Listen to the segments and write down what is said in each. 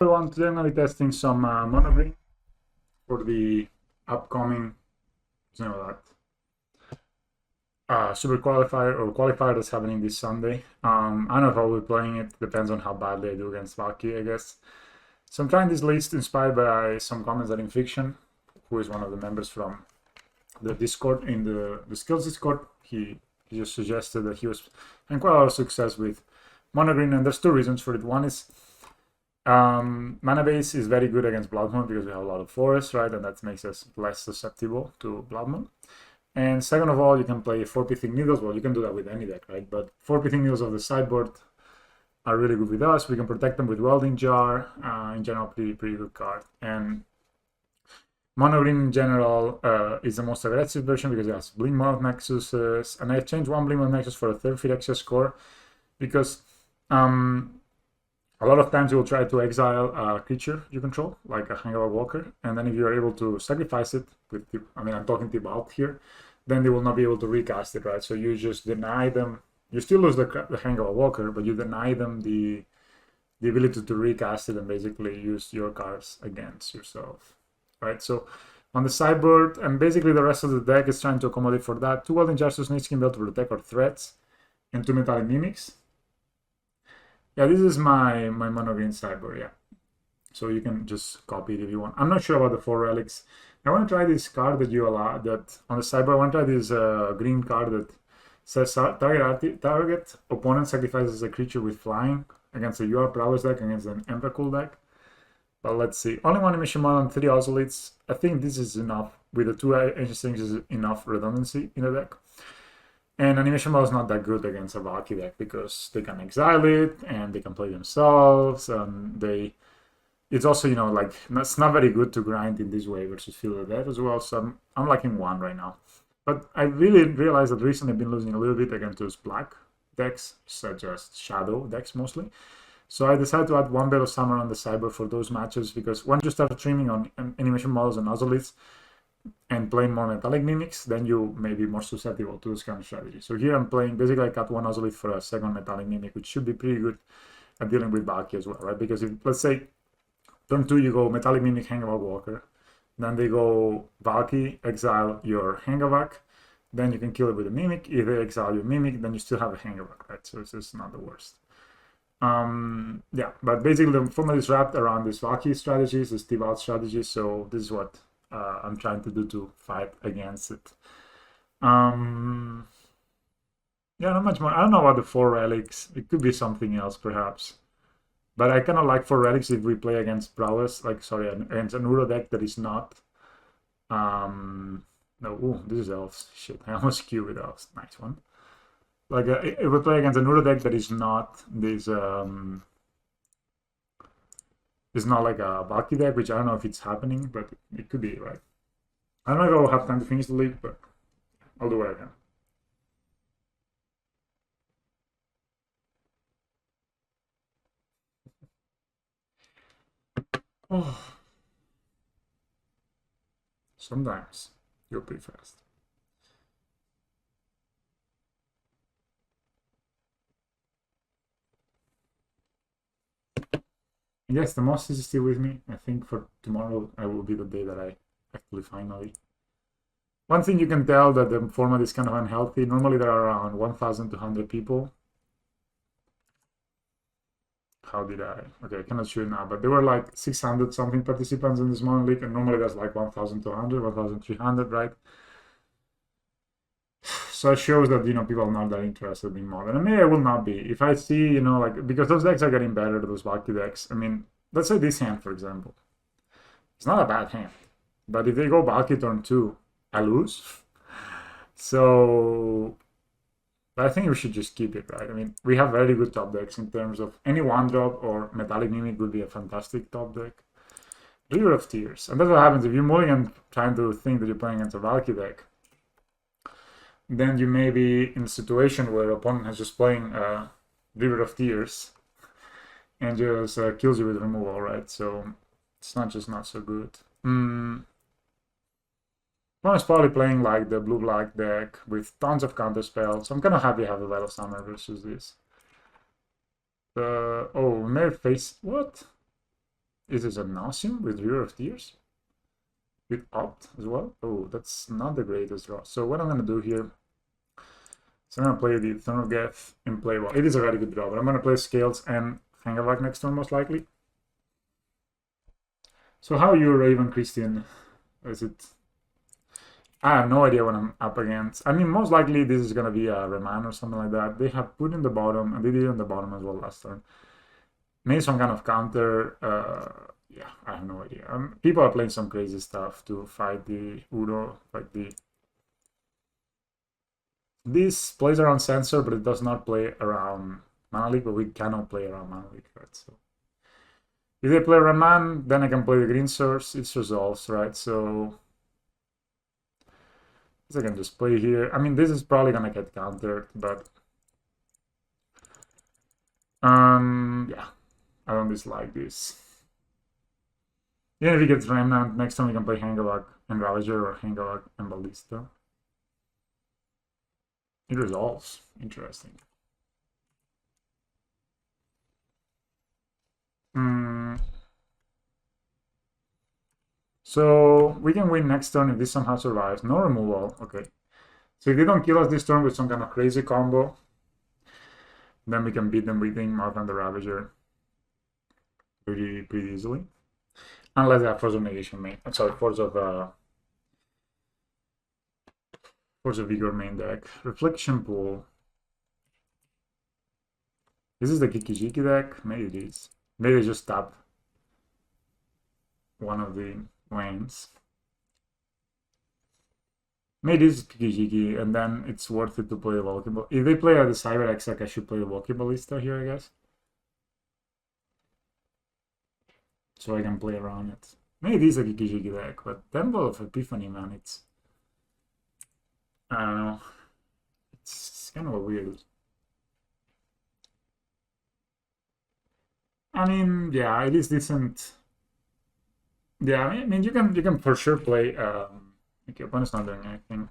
Everyone, today I'm going to be testing some Monogreen for the upcoming, Super Qualifier or Qualifier that's happening this Sunday. I don't know if I'll be playing it. Depends on how badly I do against Valky, I guess. So I'm trying this list inspired by some comments that in Fiction, who is one of the members from the Discord, in the Skills Discord, he just suggested that he was having quite a lot of success with Monogreen, and there's two reasons for it. One is mana base is very good against Blood Moon because we have a lot of forests, right? And that makes us less susceptible to Blood Moon. And second of all, you can play 4 Pithing Needles. Well, you can do that with any deck, right? But 4 Pithing Needles of the sideboard are really good with us. We can protect them with Welding Jar. In general, pretty good card. And Monogreen in general is the most aggressive version because it has Blink Mode Nexuses. And I've changed one Blink Mode Nexus for a 3rd Phyrexia score because a lot of times you will try to exile a creature you control, like a Hangover Walker, and then if you are able to sacrifice it with, I'm talking Tibalt here, then they will not be able to recast it, right? So you just deny them. You still lose the Hangover Walker, but you deny them the ability to recast it and basically use your cards against yourself, right? So on the sideboard, and basically the rest of the deck is trying to accommodate for that. 2 Welding Jars to Snakeskin Belt to protect our threats, and 2 Metallic Mimics. Yeah, this is my Monogreen sideboard, yeah. So you can just copy it if you want. I'm not sure about the 4 relics. I want to try this card that you allow, that on the sideboard, I want to try this green card that says target opponent sacrifices a creature with flying against a UR Prowess deck, against an Emrakul deck. But let's see. Only 1 animation model and 3 Ozolites. I think this is enough. With the 2 ancient things is enough redundancy in the deck. And Animation Ball is not that good against a Valky deck because they can exile it and they can play themselves, and it's also, like, it's not very good to grind in this way versus Field of Death as well. So I'm liking 1 right now. But I really realized that recently I've been losing a little bit against those black decks, such as Shadow decks mostly. So I decided to add 1 Bale of Summer on the sideboard for those matches, because once you start streaming on Animation Models and Ozolites, and playing more Metallic Mimics, then you may be more susceptible to this kind of strategy. So here I'm playing, basically I cut 1 Ozolite for a 2nd Metallic Mimic, which should be pretty good at dealing with Valky as well, right? Because if, let's say, turn 2 you go Metallic Mimic, Hangover Walker, then they go Valky, exile your Hangavak, then you can kill it with a Mimic. If they exile your Mimic, then you still have a Hangavak, right? So it's just not the worst. Yeah, but basically the format is wrapped around these Valky strategies, this Tibalt strategy, so this is what I'm trying to do to fight against it. Yeah, not much more. I don't know about the 4 relics. It could be something else, perhaps. But I kind of like 4 relics if we play against Prowess, against an no.uro deck that is not. No, ooh, this is Elves. Shit, I almost queue with Elves. Nice one. Like, if we play against an no.uro deck that is not this. It's not like a Valky deck, which I don't know if it's happening, but it could be, right? I don't know if I'll have time to finish the league, but I'll do what I can. Oh. Sometimes you're pretty fast. Yes, the Moss is still with me. I think for tomorrow I will be the day that I actually finally. One thing you can tell that the format is kind of unhealthy. Normally there are around 1,200 people. How did I? Okay, I cannot show it now, but there were like 600 something participants in this Modern League, and normally there's like 1,200, 1,300, right? So it shows that, people are not that interested in Modern. And maybe I will not be. If I see, like, because those decks are getting better, those Valky decks. I mean, let's say this hand, for example. It's not a bad hand. But if they go Valky turn 2, I lose. So I think we should just keep it, right? I mean, we have very good top decks in terms of any 1-drop or Metallic Mimic would be a fantastic top deck. River of Tears. And that's what happens if you're mulligan trying to think that you're playing against a Valky deck. Then you may be in a situation where opponent is just playing River of Tears and just kills you with removal, right? So it's not so good. Opponent's probably playing like the blue-black deck with tons of counter spells. So I'm kind of happy I have the Veil of Summer versus this. Oh, we may face... What? Is this a Nauseum with River of Tears? With Opt as well? Oh, that's not the greatest draw. So what I'm gonna do here, so I'm gonna play the Throne of Geth in play. Well, it is a very good draw, but I'm gonna play Scales and Hangavak next turn most likely. So how are you, Raven Christian? Is it? I have no idea what I'm up against. I mean, most likely this is gonna be a Remand or something like that. They have put in the bottom, and they did in the bottom as well last turn. Maybe some kind of counter. Yeah, I have no idea. People are playing some crazy stuff to fight the uro, like the. This plays around Sensor, but it does not play around Mana Leak, but we cannot play around Mana Leak, right? So if they play Remand, then I can play the green source. It resolves, right? So I can just play here. I mean, this is probably gonna get countered, but yeah, I don't dislike this. Even if he gets Remnant, next time we can play Hangavak and Ravager or Hangavak and Ballista. It resolves. Interesting. So we can win next turn if this somehow survives. No removal. Okay. So if they don't kill us this turn with some kind of crazy combo, then we can beat them with Marth and the Ravager pretty easily. Unless they have Force of Negation main. I'm sorry, Force of Vigor main deck. Reflection Pool. This is the Kikijiki deck? Maybe it is. Maybe they just tap one of the lands. Maybe this is Kikijiki, and then it's worth it to play the Volcable. If they play the Cyber Exarch, I should play the Volcabalista here, I guess. So I can play around it. Maybe it is a Kikijiki deck, but Temple of Epiphany, man, it's... I don't know. It's kind of a weird... I mean, yeah, it is decent. Yeah, I mean, you can for sure play... Okay, opponent's not doing anything.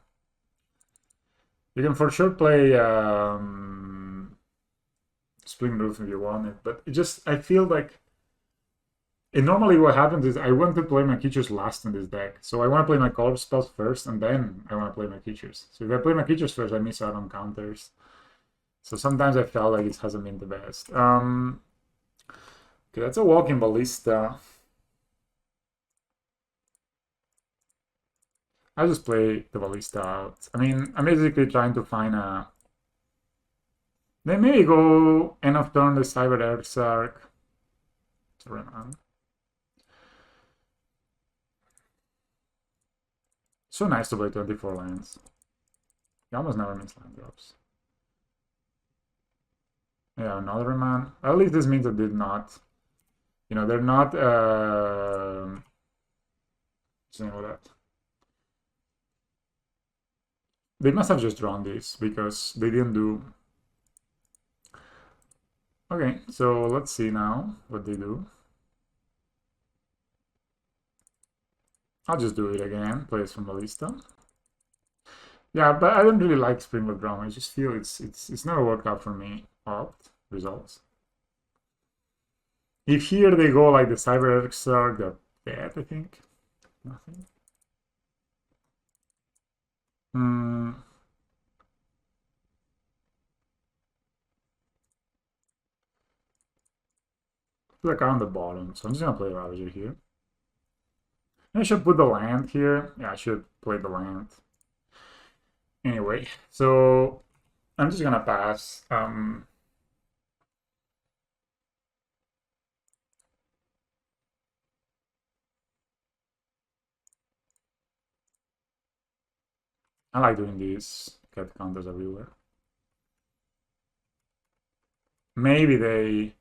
You can for sure play Spring Roof if you want it, but it just... I feel like... And normally what happens is I want to play my creatures last in this deck. So I want to play my color spells first, and then I want to play my creatures. So if I play my creatures first, I miss out on counters. So sometimes I felt like it hasn't been the best. Okay, that's a Walking Ballista. I'll just play the Ballista out. I mean, I'm basically trying to find a... They may go end of turn the Cyber Exarch. Sorry, man. So nice to play 24 lands. You almost never miss land drops. Yeah, another man. At least this means I did not. You know, they're not. That. They must have just drawn this because they didn't do. Okay, so let's see now what they do. I'll just do it again. Play it from Ballista. Yeah, but I don't really like Springwood Drum. I just feel it's never worked out for me. Opt results. If here they go like the Cyber Exarch, they're dead, I think. Nothing. Like on the bottom, so I'm just gonna play Ravager here. I should put the land here. Yeah, I should play the land. Anyway, so I'm just gonna pass. I like doing these. Get counters everywhere. Maybe they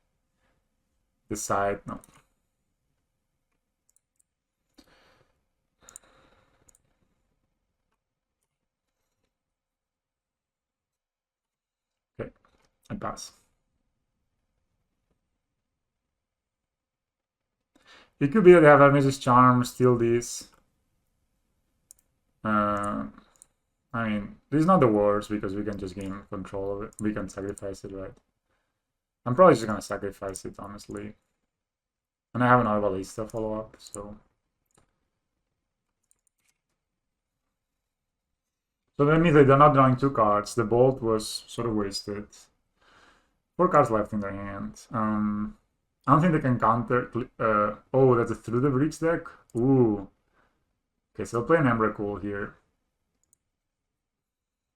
decide no. Okay, I pass. It could be that they have Hermes' Charm, steal these. I mean, this is not the worst because we can just gain control of it. We can sacrifice it, right? I'm probably just gonna sacrifice it, honestly. And I have an Arbalista follow-up, so... So that means that they're not drawing 2 cards. The Bolt was sort of wasted. 4 cards left in their hand. I don't think they can counter... oh, that's a Through the Breach deck? Ooh. Okay, so I'll play an Emrakul here.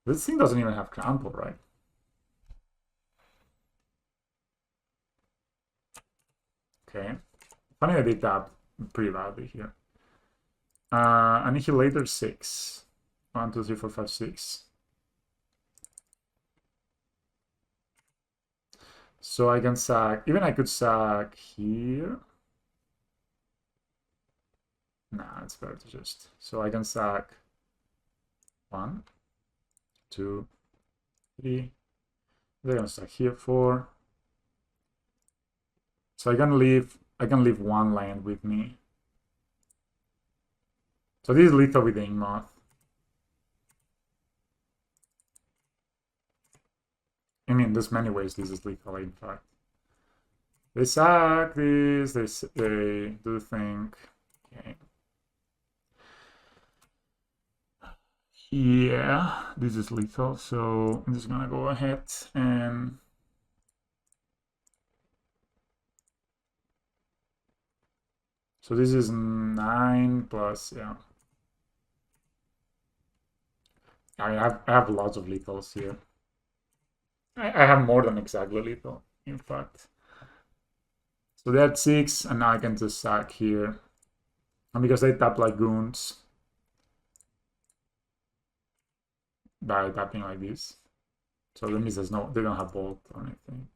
This thing doesn't even have Trample, right? Okay. Funny I did tap pretty badly here. Annihilator 6. 1, 2, 3, 4, 5, 6. So I can sack... Even I could sack here. Nah, it's better to just... So I can sack 1, 2, 3. They're gonna sack here 4. So I can leave 1 land with me. So this is lethal with the Ingmoth. I mean, there's many ways this is lethal, in fact. They sack this, they do think. Okay. Yeah, this is lethal, so I'm just gonna go ahead and... So this is 9 plus, yeah. I have lots of lethals here. I have more than exactly lethal, in fact. So they had 6, and now I can just sack here. And because they tap like goons by tapping like this. So that means they don't have Bolt or anything.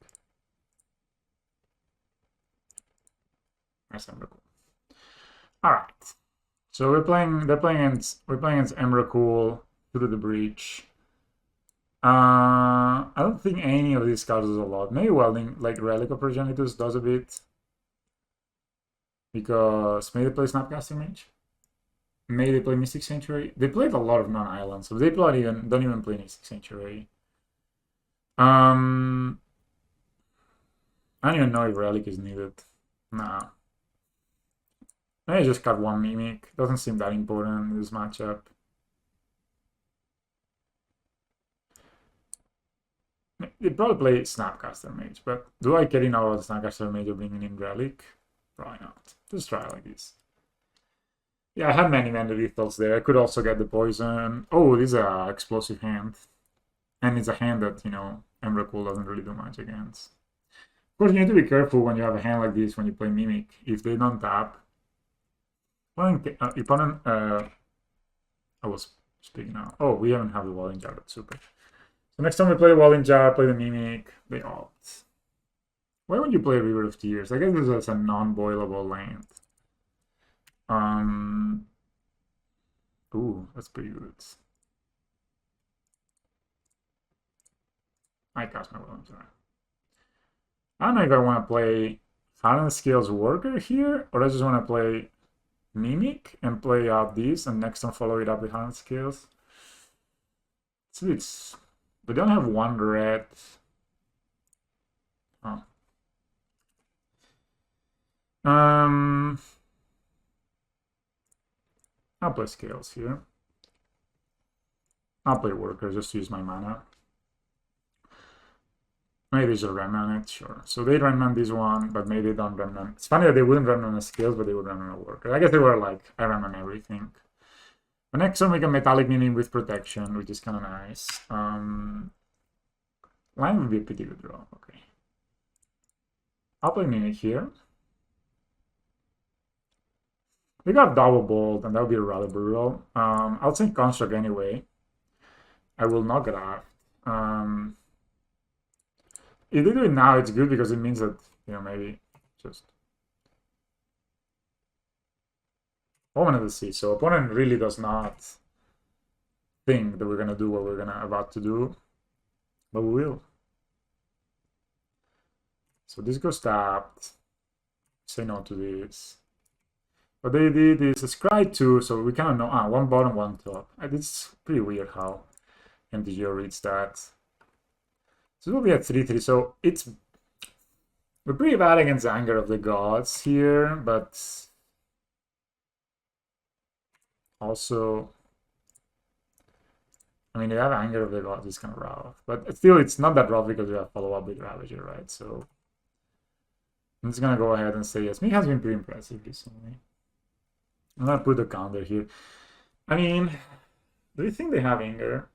That's Emrakul. Alright. So we're playing against Emrakul, Through the Breach. I don't think any of these cards does a lot. Maybe Welding, like Relic of Progenitus, does a bit. Because maybe they play Snapcaster Mage. Maybe they play Mystic Sanctuary. They played a lot of non-islands, so they don't even play Mystic Sanctuary. I don't even know if Relic is needed. Nah. I just got 1 Mimic. Doesn't seem that important in this matchup. They probably play Snapcaster Mage, but do I care enough about Snapcaster Mage or bringing in Relic? Probably not. Just try like this. Yeah, I have many lethals there. I could also get the poison. Oh, this is an explosive hand. And it's a hand that, you know, Emrakul doesn't really do much against. Of course, you need to be careful when you have a hand like this when you play Mimic. If they don't tap... Opponent... I was speaking now. Oh, we haven't had the Walling Jar. That's super. So next time we play the Walling Jar, play the Mimic, they opt. Why would you play River of Tears? I guess this is a non-boilable land. Ooh, that's pretty good. I cast my Walling Jar. I don't know if I want to play Hardened Scales Worker here, or I just want to play Mimic and play out these, and next time follow it up with Hardened Scales. It's... We don't have 1 red. Oh. I'll play Scales here. I'll play Worker just to use my mana. Maybe they should Remnant it, sure. So they Remnant this one, but maybe they don't Remnant. It's funny that they wouldn't Remnant a Scales, but they would Remnant a Worker. I guess they were like, I Remnant everything. But next one we can Metallic Mimic with Protection, which is kind of nice. Line would be a pretty good draw, okay. I'll play Mimic here. We got Double Bolt, and that would be rather brutal. I'll take Construct anyway. I will not grab. If they do it now, it's good because it means that, you know, maybe just... Opponent to see. So opponent really does not think that we're going to do what we're about to do. But we will. So this goes tapped. Say no to this. But they did this Scry 2, so we kind of know... 1 bottom, 1 top. It's pretty weird how MTGO reads that. So we'll be at 3-3, so it's... We're pretty bad against Anger of the Gods here, but also, I mean, they have Anger of the Gods, it's kind of rough. But still, it's not that rough because we have follow-up with Ravager, right? So I'm just gonna go ahead and say yes. Me has been pretty impressive recently. I'm gonna put a counter here. I mean, do you think they have Anger?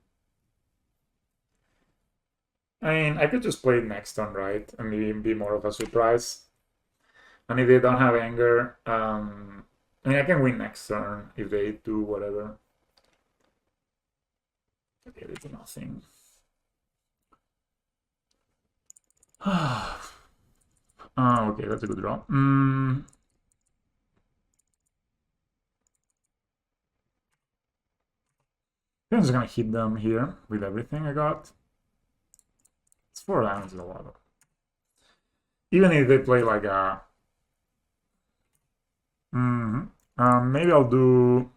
I mean, I could just play it next turn, right? And maybe be more of a surprise. And if they don't have Anger, I mean, I can win next turn if they do whatever. Okay, they do nothing. Okay, that's a good draw. I'm just gonna hit them here with everything I got. It's 4 lands, a lot. Even if they play like a... maybe I'll do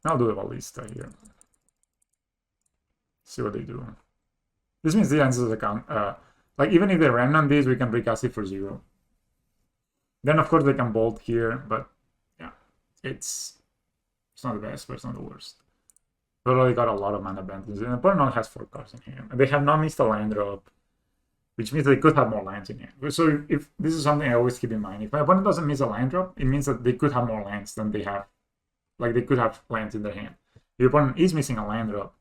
the Ballista here. See what they do. This means the answer is a count. Like, even if they remnant these, we can recast it for 0. Then, of course, they can bolt here, but yeah, it's not the best, but it's not the worst. They already got a lot of mana advantage, and the opponent only has 4 cards in hand. And they have not missed a land drop, which means they could have more lands in hand. So if this is something I always keep in mind. If my opponent doesn't miss a land drop, it means that they could have more lands than they have. Like, they could have lands in their hand. If the opponent is missing a land drop,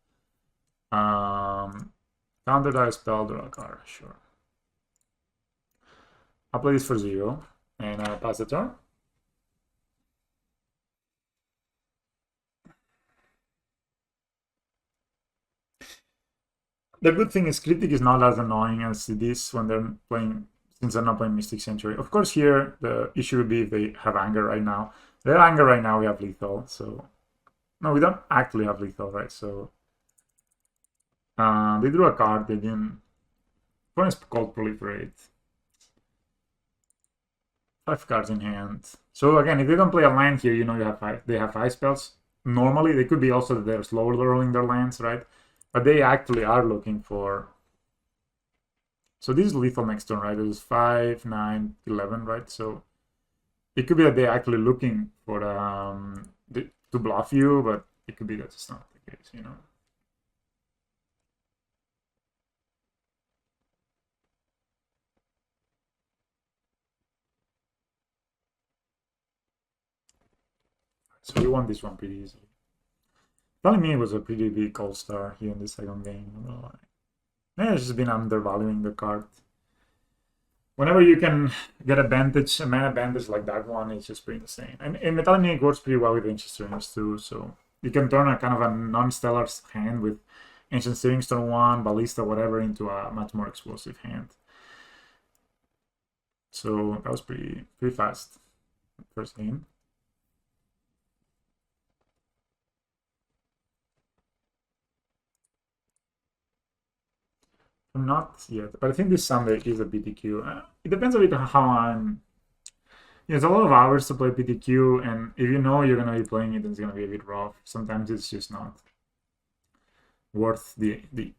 counter die spell, draw a card, sure. I'll play this for 0, and pass the turn. The good thing is Cryptic is not as annoying as it is when they're playing, since they're not playing Mystic Sanctuary. Of course, here, the issue would be if they have Anger right now. If they have Anger right now, we have Lethal, so... No, we don't actually have Lethal, right? So... they drew a card, they didn't... One is called Proliferate. 5 cards in hand. So again, if they don't play a land here, you know they have 5 spells. Normally, they could be also that they're slow rolling their lands, right? But they actually are looking for... So this is lethal next turn, right? It is 5, 9, 11, right? So it could be that they're actually looking for to bluff you, but it could be that it's not the case, you know? So we won this one pretty easily. Telling me it was a pretty big all-star here in the second game. I'm gonna lie. I've just been undervaluing the card. Whenever you can get a mana advantage like that one, it's just pretty insane. And Metallic Mimic works pretty well with Ancient Stirrings too, so you can turn a kind of a non-stellar hand with Ancient Stirrings turn 1, Ballista, whatever, into a much more explosive hand. So that was pretty fast first game. Not yet, but I think this Sunday is a PTQ. It depends a bit on how I'm... It's a lot of hours to play PTQ, and if you know you're going to be playing it, it's going to be a bit rough. Sometimes it's just not worth the you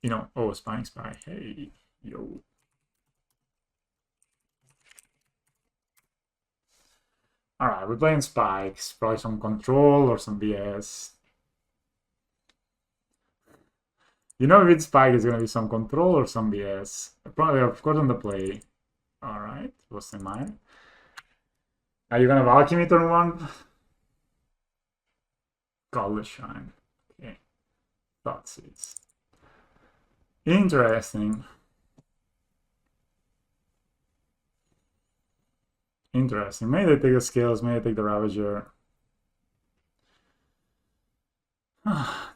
know... Oh, Spying Spy. Hey, yo. Alright, we're playing Spikes. Probably some Control or some BS. You know, if it's Spike, it's gonna be some Control or some BS. Probably, of course, on the play. Alright, what's in mind? Are you gonna Alchemy turn 1? Godless Shine. Okay. Thoughts is interesting. Interesting. Maybe they take the Scales, maybe they take the Ravager.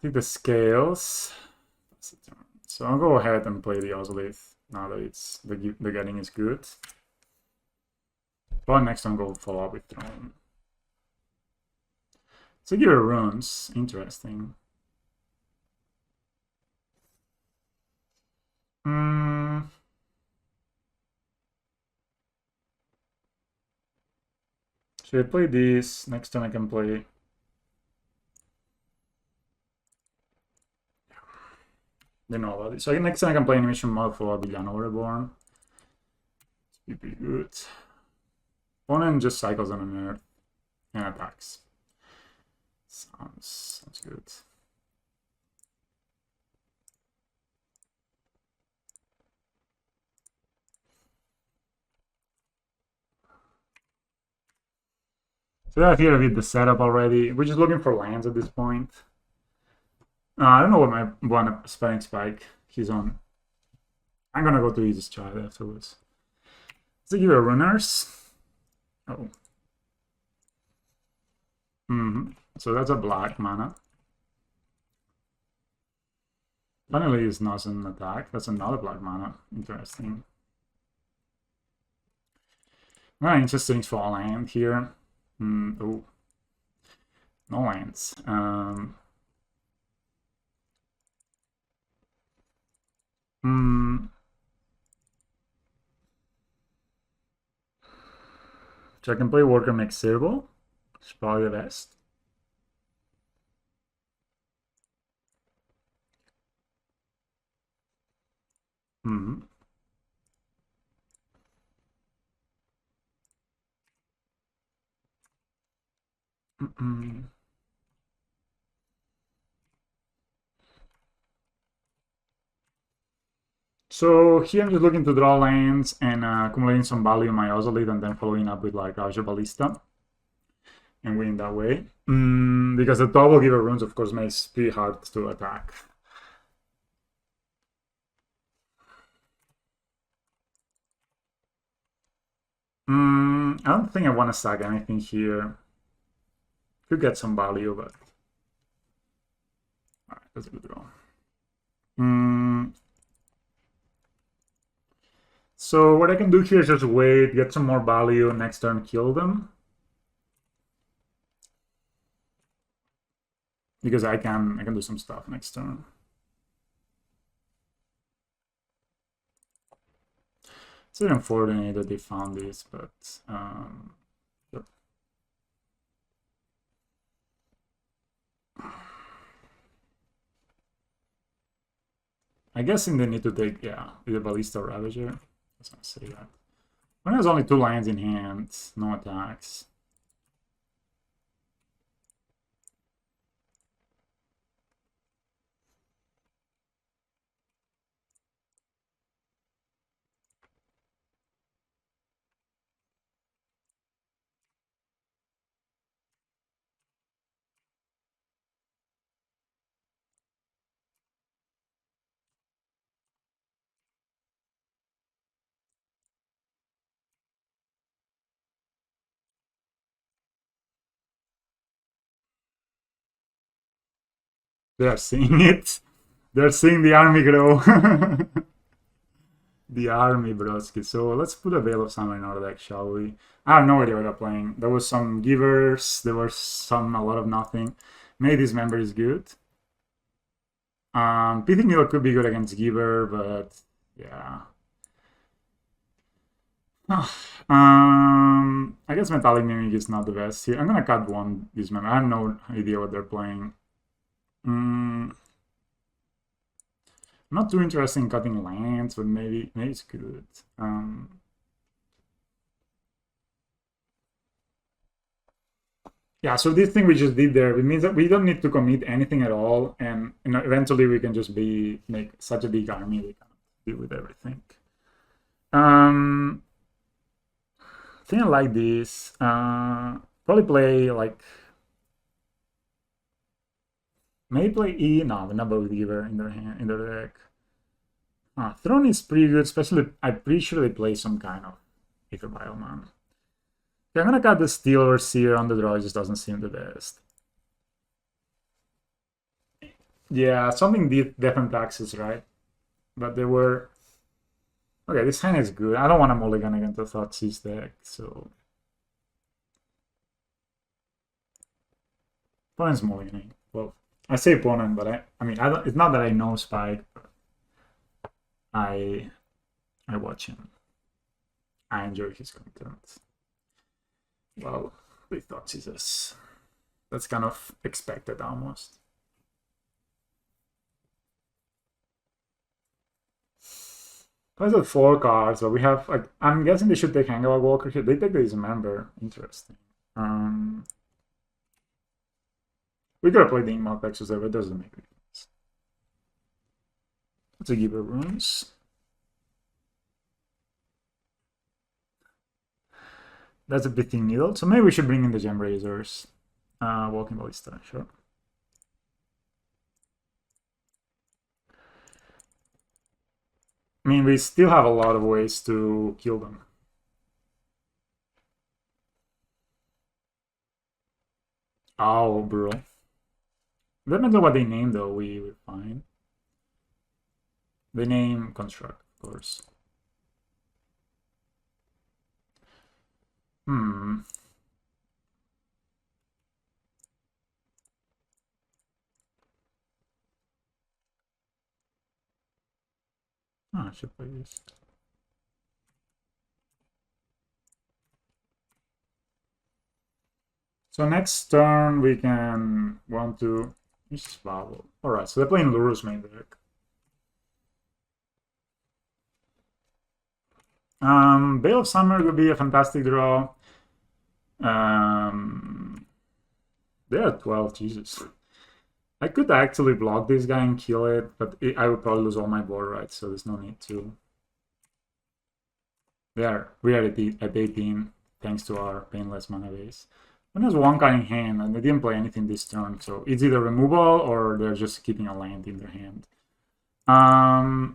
Take the Scales. So I'll go ahead and play the Ozolith now that it's the getting is good. But next time go follow up with Throne. So give her runes. Interesting. Should I play this? Next time I can play... They know about it. So next time I can play animation mode for Villano Reborn. It'd be good. Opponent just cycles on an earth and attacks. Sounds good. So I feel with the setup already. We're just looking for lands at this point. I don't know what my one spelling spike he's on. I'm gonna go to Easy Child afterwards. Does it give a runners? Oh. So that's a black mana. Finally, it's not an attack. That's another black mana. Interesting. Very interesting for a land here. Oh. No lands. So I can play Worker Make Servo. It's probably the best. So here I'm just looking to draw lands and accumulating some value in my Ozolith and then following up with like Raja Ballista and winning that way. Because the double giver runes, of course, makes it pretty hard to attack. I don't think I want to sack anything here. Could get some value, but alright, that's a good draw. So what I can do here is just wait, get some more value, next turn kill them. Because I can do some stuff next turn. It's unfortunate that they found this, but yep. I guess they need to take, yeah, the Ballista Ravager. I was gonna say that. When there's only 2 lands in hand, no attacks. They're seeing it. They're seeing the army grow. The army, broski. So let's put a Veil of Summer in our deck, shall we? I have no idea what they're playing. There was some givers. There was a lot of nothing. Maybe this member is good. PTQ could be good against giver, but yeah. I guess Metallic Mimic is not the best here. I'm gonna cut one this member. I have no idea what they're playing. Not too interested in cutting lands, but maybe it's good. Yeah, so this thing we just did there, it means that we don't need to commit anything at all, and eventually we can just make such a big army we can deal with everything. I think I like this. Probably play like maybe play E. No, the number with giver in their hand, in their deck. Throne is pretty good, especially I'm pretty sure they play some kind of Ether Bioman. Okay, I'm gonna cut the Steel Overseer on the draw, it just doesn't seem the best. Yeah, something Death and Taxes, right? But they were... Okay, this hand is good. I don't want to mulligan against the Thoughtseize deck, so... Opponent's mulliganing. Well, I say opponent, but I mean, it's not that I know Spike, but I watch him. I enjoy his content. Well, they Thoughtseizes. That's kind of expected almost. What's it? 4 cards, but we have like I'm guessing they should take Hangover Walker here. They take the Dismember. Interesting. We could have played the Inkmoth Texas there, but it doesn't make any sense. Let's give her runes. That's a Bitting Needle. So maybe we should bring in the Gem Razors. Walking Ballista, sure. I mean, we still have a lot of ways to kill them. Oh, bro. Depends on what they name, though, we will find. They name Construct, of course. I should play this. So next turn we can want to Swallow. Alright, so they're playing Luru's main deck. Veil of Summer would be a fantastic draw. They're at 12, Jesus. I could actually block this guy and kill it, but I would probably lose all my board rights, so there's no need to. We are at 18, thanks to our Painless mana base. One has one card in hand, and they didn't play anything this turn, so it's either removal or they're just keeping a land in their hand. I'm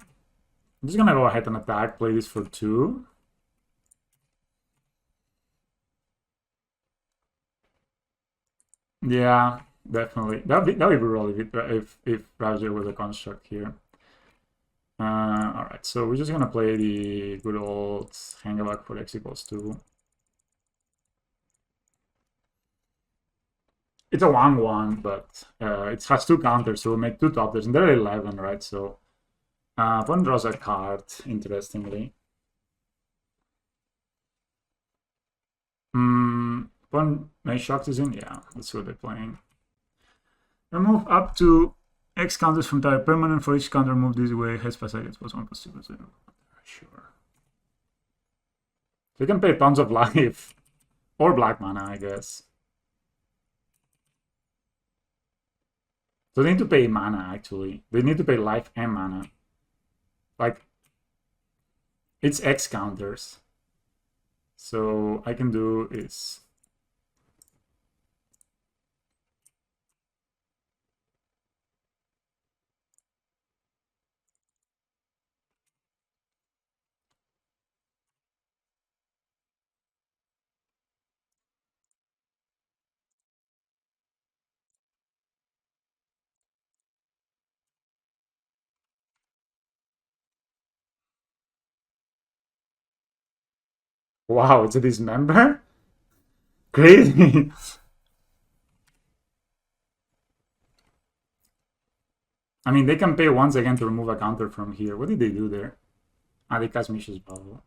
just gonna go ahead and attack, play this for 2. Yeah, definitely. That would be brutal if Raja was a construct here. Alright, so we're just gonna play the good old Hangaback for X equals 2. It's a 1/1, but it has 2 counters, so we'll make 2 toppers, and they're 11, right? So one draws a card, interestingly. One May Shock is in? Yeah, that's what they're playing. Remove up to X counters from type permanent. For each counter moved this way, has +1 +2 Sure. So you can pay tons of life. Or black mana, I guess. So they need to pay mana, actually. They need to pay life and mana. Like, it's X counters. So I can do is... Wow, it's a Dismember? Crazy! I mean, they can pay once again to remove a counter from here. What did they do there? Ah, they cast Mish's Bubble.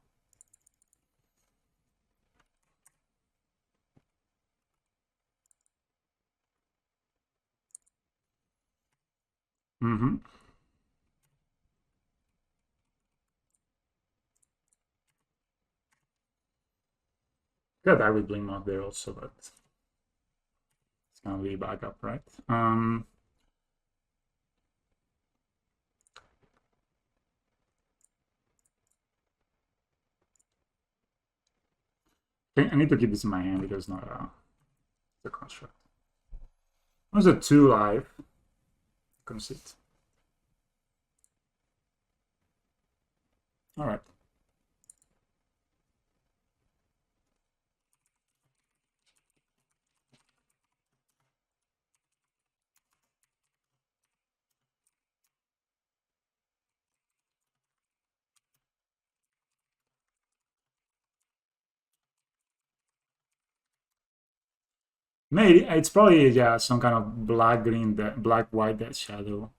Got that with Blink Moth there also, but it's gonna be backup, right? I need to keep this in my hand because it's not the construct. What was a 2 life? Conceit. Alright. Maybe it's probably some kind of black-green, black-white Death Shadow.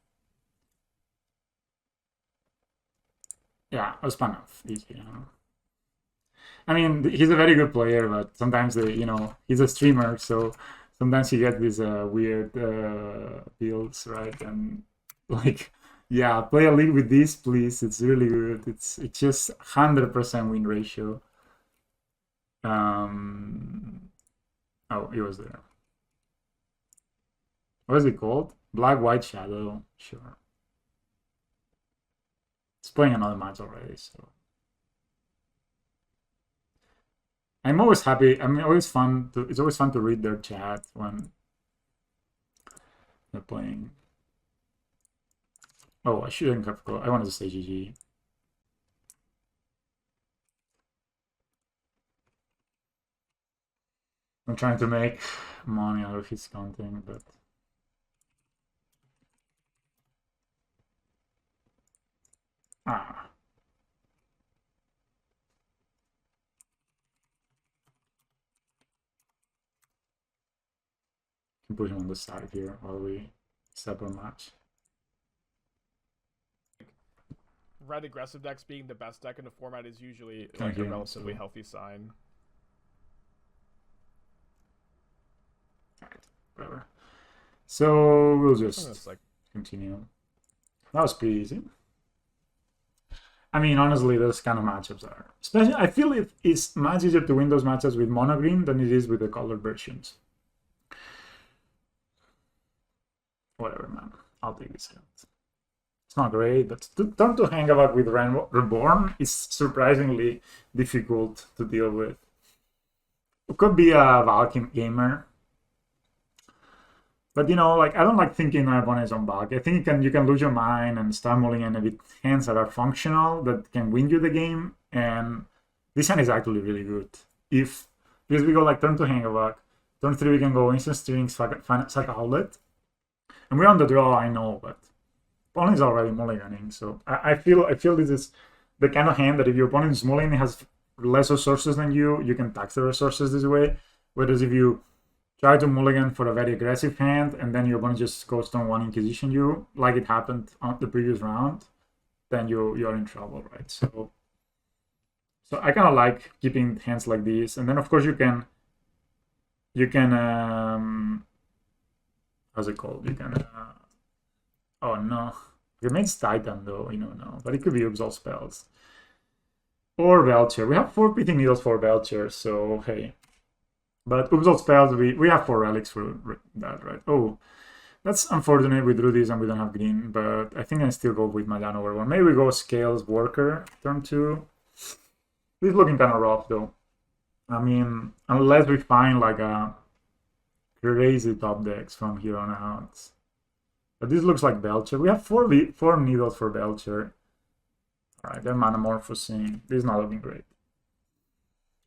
Yeah, it was fun enough. Easy, I mean, he's a very good player, but sometimes he's a streamer, so sometimes you get these weird builds, right? And like Yeah, play a league with this, please. It's really good. It's just 100% win ratio. Oh, it was there. What is it called? Black White Shadow. Sure. It's playing another match already, so I'm always happy. I mean, always fun to. It's always fun to read their chat when they're playing. Oh, I shouldn't have called. I wanted to say GG. I'm trying to make money out of his content, but ah. Can put him on the side here while we set a match. Red aggressive decks being the best deck in the format is usually like a relatively healthy sign. Alright, whatever. So we'll just continue. That was pretty easy. I mean, honestly, those kind of matchups are... Especially, I feel it's much easier to win those matchups with Monogreen than it is with the colored versions. Whatever, man. I'll take this out. It's not great, but turn to Hangabak with Reborn is surprisingly difficult to deal with. It could be a Valkyrie gamer. But you know, like I don't like thinking my opponent is on back. I think you can lose your mind and start mulliganing with hands that are functional that can win you the game. And this hand is actually really good. Because we go like turn 2 Hangabak, turn 3 we can go instant steering, sack a outlet. And we're on the draw, I know, but opponent is already mulliganing. So I feel this is the kind of hand that if your opponent is mulliganing has less resources than you can tax the resources this way. Whereas if you try to mulligan for a very aggressive hand, and then your opponent just goes turn 1 Inquisition you, like it happened on the previous round, then you're in trouble, right? So I kind of like keeping hands like this, and then of course you can how's it called? You can oh no, remains Titan though, no, but it could be Uxol spells or Belcher. We have 4 PT needles for Belcher, so hey. But Uxol spells, we have 4 relics for that, right? Oh, that's unfortunate. We drew this and we don't have green, but I think I still go with my Dano one. Maybe we go Scales Worker, turn 2. This is looking kind of rough, though. I mean, unless we find like a crazy top decks from here on out. But this looks like Belcher. We have 4 needles for Belcher. Alright, they're Manamorphosing. This is not looking great.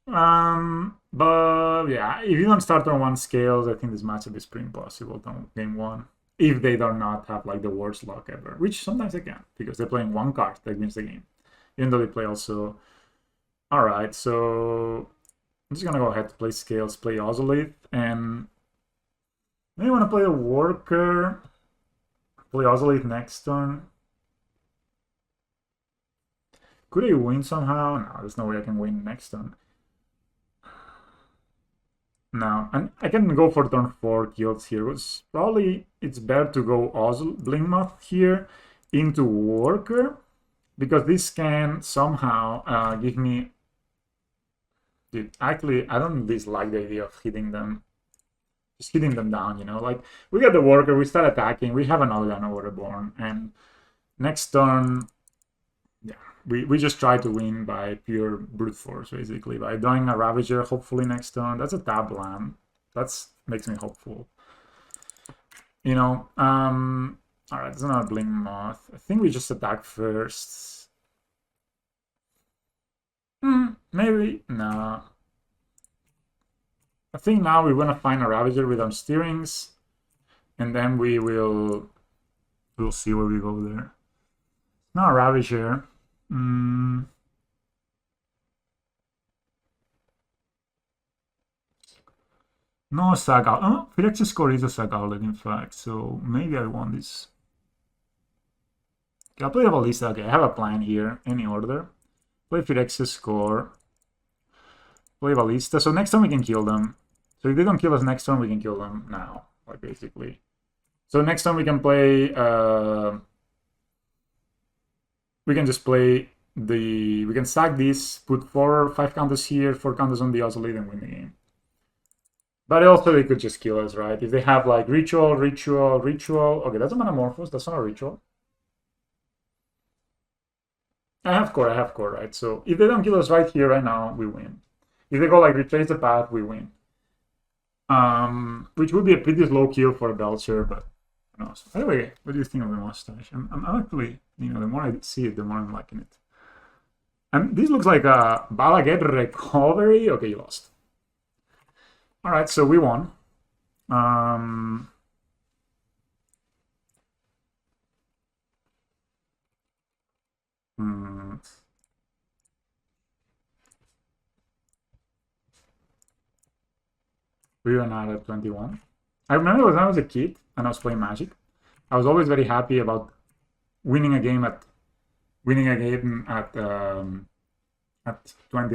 But yeah, if you don't start on 1 Scales, I think this matchup is pretty impossible on game 1. If they do not have like the worst luck ever, which sometimes they can, because they're playing 1 card that wins the game. Even though they play also. Alright, so I'm just gonna go ahead to play Scales, play Ozolith, and maybe want to play a Worker, play Ozolith next turn. Could I win somehow? No, there's no way I can win next turn. No, and I can go for turn 4 kills here. It's better to go Blinkmoth here into Worker, because this can somehow give me... Dude, actually, I don't dislike the idea of hitting them. Just hitting them down, Like, we got the Worker, we start attacking, we have another Dano Reborn, and next turn... Yeah, we just try to win by pure brute force, basically, by drawing a Ravager, hopefully next turn. That's a tap land. That makes me hopeful. Alright, there's another Blink Moth. I think we just attack first. Maybe, no. I think now we want to find a Ravager with our steerings, and then we'll see where we go there. Not a Ravager. No Sack Outlet. Oh, Phyrex's score is a Sack Outlet, in fact, so maybe I want this. Okay, I'll play the Ballista. Okay, I have a plan here. Any order. Play Phyrex's score. Play Ballista. So next time we can kill them. So if they don't kill us next turn, we can kill them now, like basically. So next time we can play we can just play we can stack this, put 4 or 5 counters here, 4 counters on the oscillate, and win the game. But also they could just kill us, right? If they have like ritual. Okay, that's a Metamorphose, that's not a ritual. I have core, right? So if they don't kill us right here, right now, we win. If they go like retrace the path, we win. Which would be a pretty slow kill for a Belcher, but who knows? By the way, what do you think of the mustache? I'm actually, the more I see it, the more I'm liking it. And this looks like a Balaguer recovery. Okay, you lost. All right, so we won. We were not at 21. I remember when I was a kid and I was playing Magic, I was always very happy about winning a game at 20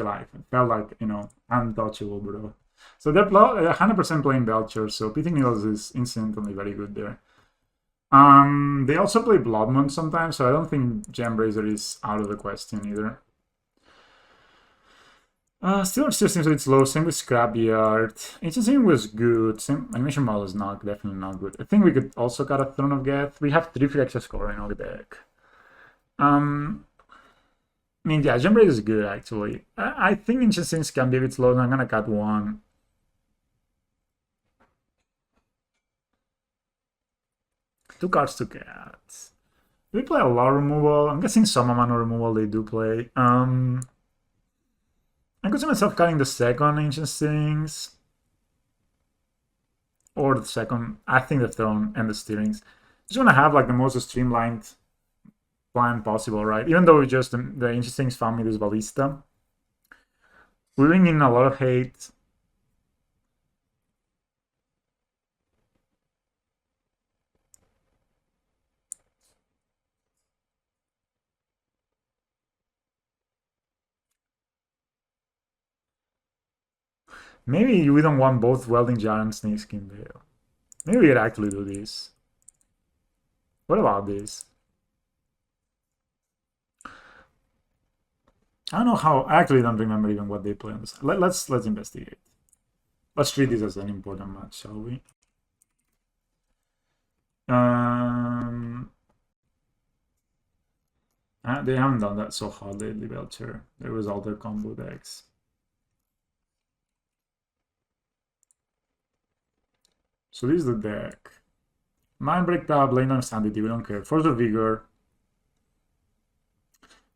life. It felt like, untouchable, bro. So they're 100% playing Belcher, so Pitting Needles is instantly very good there. They also play Blood Moon sometimes, so I don't think Gembrazer is out of the question either. Still seems a bit slow. Same with Scrapyard. Ancient Seeing was good. Same animation model is definitely not good. I think we could also got a Throne of Geth. We have 3 extra score in our deck. I mean, yeah, Gembrazer is good actually. I think Ancient Seeing can be a bit slow, so I'm gonna cut 1. Two cards to cat. We play a lot of removal. I'm guessing some amount of removal they do play. I could see myself cutting the second Ancient Things. Or the second, I think the Throne and the Steerings. Just want to have like the most streamlined plan possible, right? Even though just the Ancient Things found me this Ballista. We bring in a lot of hate. Maybe we don't want both Welding Jar and Snakeskin Veil. Maybe we could actually do this. What about this? I don't know how. I actually don't remember even what they play on this. Let's investigate. Let's treat this as an important match, shall we? They haven't done that so hard lately, Belcher. There was all their combo decks. So this is the deck. Mindbreak Tab, Lane of Sanity, we don't care. Force of Vigor.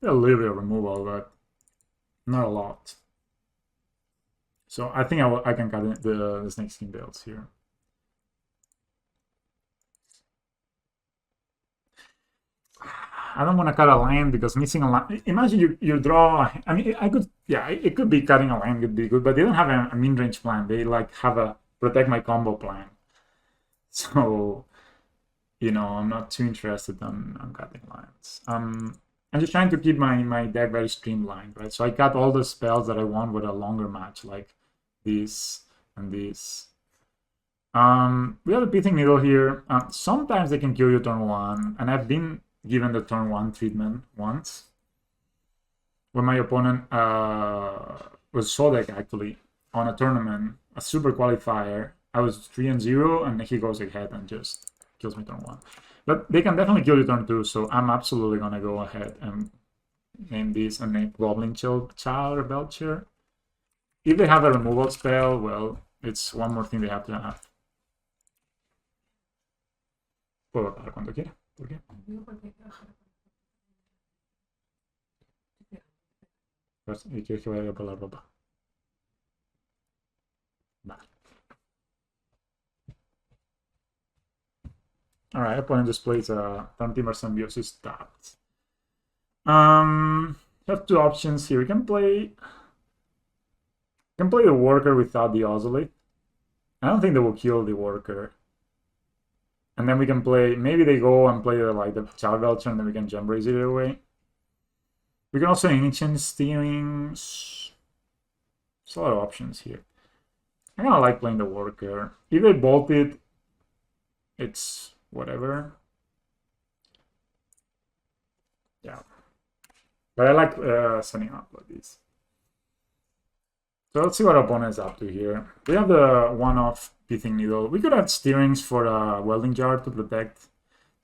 A little bit of removal, but not a lot. So I think I can cut the Snakeskin Veils here. I don't want to cut a land because missing a land. Imagine you draw. I mean, it could be cutting a land could be good, but they don't have a mid-range plan. They like have a protect my combo plan. So, I'm not too interested on cutting lands. I'm just trying to keep my deck very streamlined, right? So I cut all the spells that I want with a longer match, like this and this. We have a Pitting Needle here. Sometimes they can kill you turn 1, and I've been given the turn 1 treatment once. When my opponent was Sodek actually on a tournament, a super qualifier. I was 3-0, and he goes ahead and just kills me turn 1. But they can definitely kill you turn 2, so I'm absolutely gonna go ahead and name this and name Goblin Child or Belcher. If they have a removal spell, well, it's one more thing they have to have. Puedo parar cuando quiera. ¿Por qué? Pues, ¿y quieres que vaya por la ropa? Vale. Alright, opponent displays a Tantimer Symbiosis tapped. We have 2 options here. We can play the Worker without the Oscillate. I don't think they will kill the Worker. And then we can play, maybe they go and play the Child Belcher, and then we can Gembraze it away. We can also Ancient Stealings. There's a lot of options here. I kind of like playing the Worker. If they bolt it, it's whatever. Yeah. But I like setting up like this. So let's see what our opponent is up to here. We have the one-off pithing needle. We could have steerings for a welding jar to protect.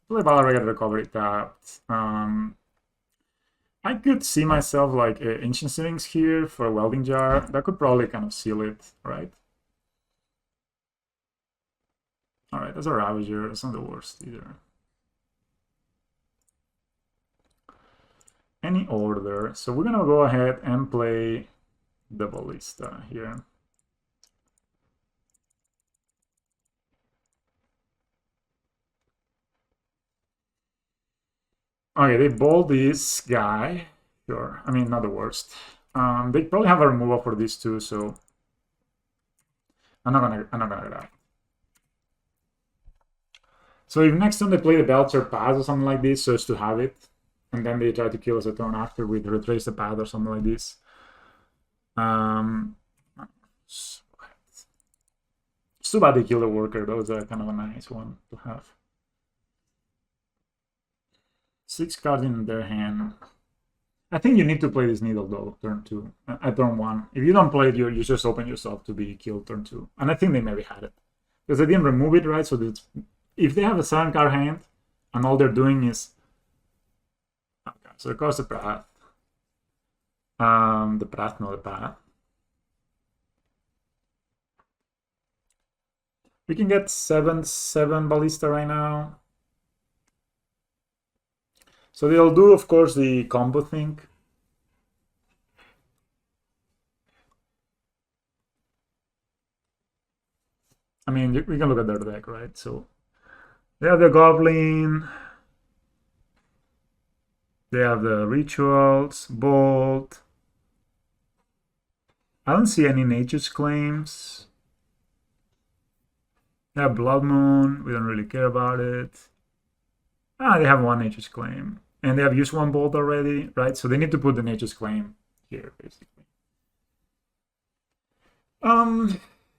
Play Valorant recovery tapped. I could see myself like ancient steerings here for a welding jar. That could probably kind of seal it, right? Alright, that's a Ravager. That's not the worst either. Any order. So we're gonna go ahead and play the Ballista here. Okay, they bolt this guy. Sure. I mean, not the worst. They probably have a removal for these two, so I'm not gonna grab. So if next time they play the Belcher pass or something like this, so as to have it, and then they try to kill us a turn after with retrace the path or something like this. It's too bad they kill the worker. That was kind of a nice one to have. 6 cards in their hand. I think you need to play this needle though, turn 2. At turn 1. If you don't play it, you just open yourself to be killed turn 2. And I think they maybe had it. Because they didn't remove it, right? So that if they have a 7 card hand, and all they're doing is... Okay, so it goes the path. The path. We can get 7/7 Ballista right now. So they'll do, of course, the combo thing. I mean, we can look at their deck, right? So they have the Goblin. They have the Rituals, Bolt. I don't see any Nature's Claims. They have Blood Moon. We don't really care about it. They have one Nature's Claim. And they have used one Bolt already, right? So they need to put the Nature's Claim here, basically. Is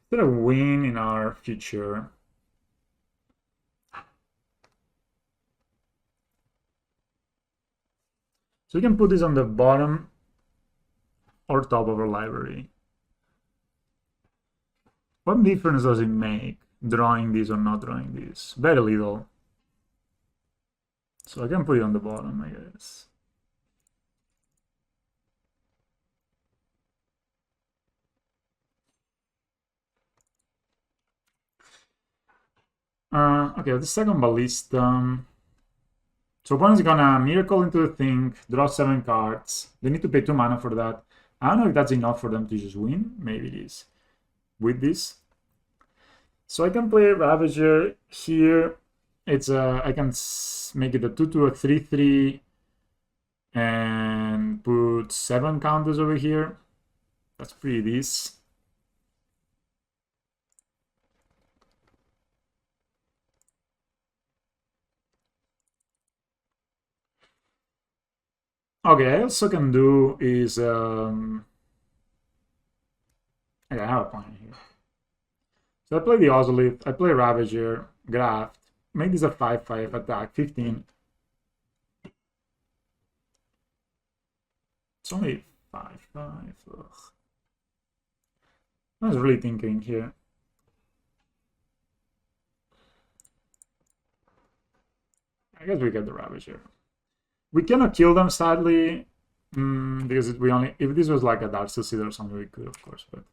there a win in our future? So we can put this on the bottom or top of our library. What difference does it make, drawing this or not drawing this? Very little. So I can put it on the bottom, I guess. Okay, the second Ballista. So opponent's gonna Miracle into the thing, draw 7 cards. They need to pay 2 mana for that. I don't know if that's enough for them to just win. Maybe it is. With this. So I can play Ravager here. It's I can make it a 2/2, a 3/3, and put 7 counters over here. That's pretty decent. Okay, I also can do is okay, I have a plan here. So I play the Ozolith, I play Ravager, Graft, make this a 5/5 attack, 15. It's only 5/5. Ugh. I was really thinking here. I guess we get the Ravager. We cannot kill them, sadly, because we only... If this was like a Dark Seed or something, we could, of course, but...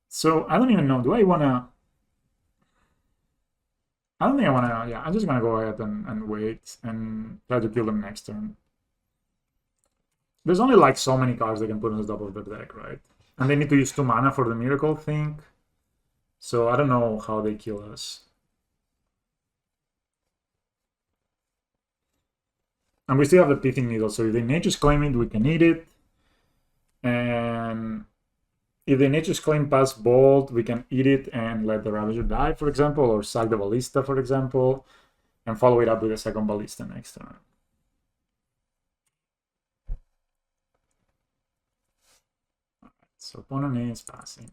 So, I don't even know. Do I want to... I don't think I want to... Yeah, I'm just going to go ahead and wait and try to kill them next turn. There's only like so many cards they can put on the top of the deck, right? And they need to use 2 mana for the Miracle thing. So, I don't know how they kill us. And we still have the Pithing Needle, so if they Nature's Claim it, we can eat it. And if they Nature's Claim pass Bolt, we can eat it and let the Ravager die, for example, or sack the Ballista, for example, and follow it up with a second Ballista next turn. So opponent is passing.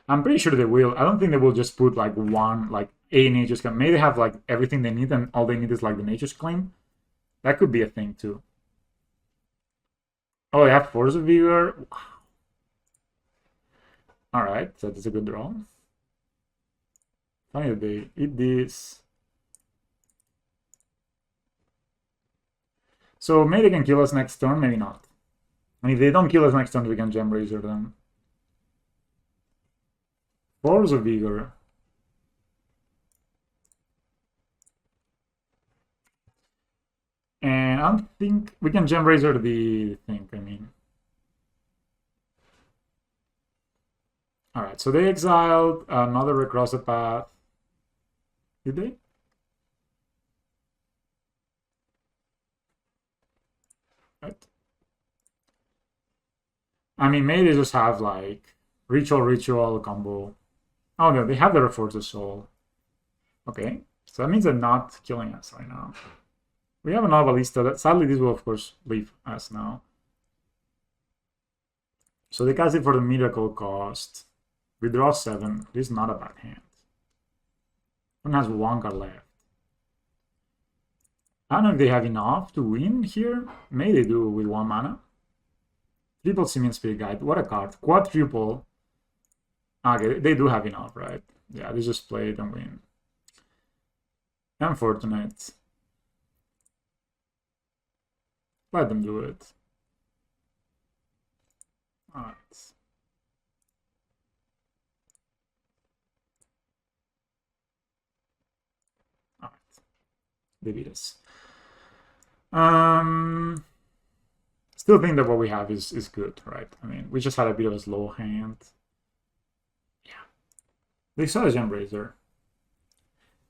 I'm pretty sure they will. I don't think they will just put like one, like a Nature's Claim. Maybe they have like everything they need and all they need is like the Nature's Claim. That could be a thing too. Oh, they have Force of Vigor. Wow. All right, so that's a good draw. Funny that they eat this. So maybe they can kill us next turn, maybe not. And if they don't kill us next turn, we can Gem Razor them. Force of Vigor. And I don't think we can Gem Razor the thing, I mean. Alright, so they exiled another Across the Path. Did they? Right. I mean, maybe they just have like Ritual combo. Oh no, they have the Reforce the Soul. Okay, so that means they're not killing us right now. We have a Novelista. That sadly, this will of course leave us now. So they cast it for the Miracle cost. We draw 7. This is not a bad hand. One has 1 card left. I don't know if they have enough to win here. Maybe they do with 1 mana. Triple Simian Spirit Guide. What a card. Quadruple. Okay, they do have enough, right? Yeah, they just play it and win. Unfortunate. Let them do it. Alright. Alright. They beat us. Still think that what we have is good, right? I mean, we just had a bit of a slow hand. Yeah. They saw a Gem Razor.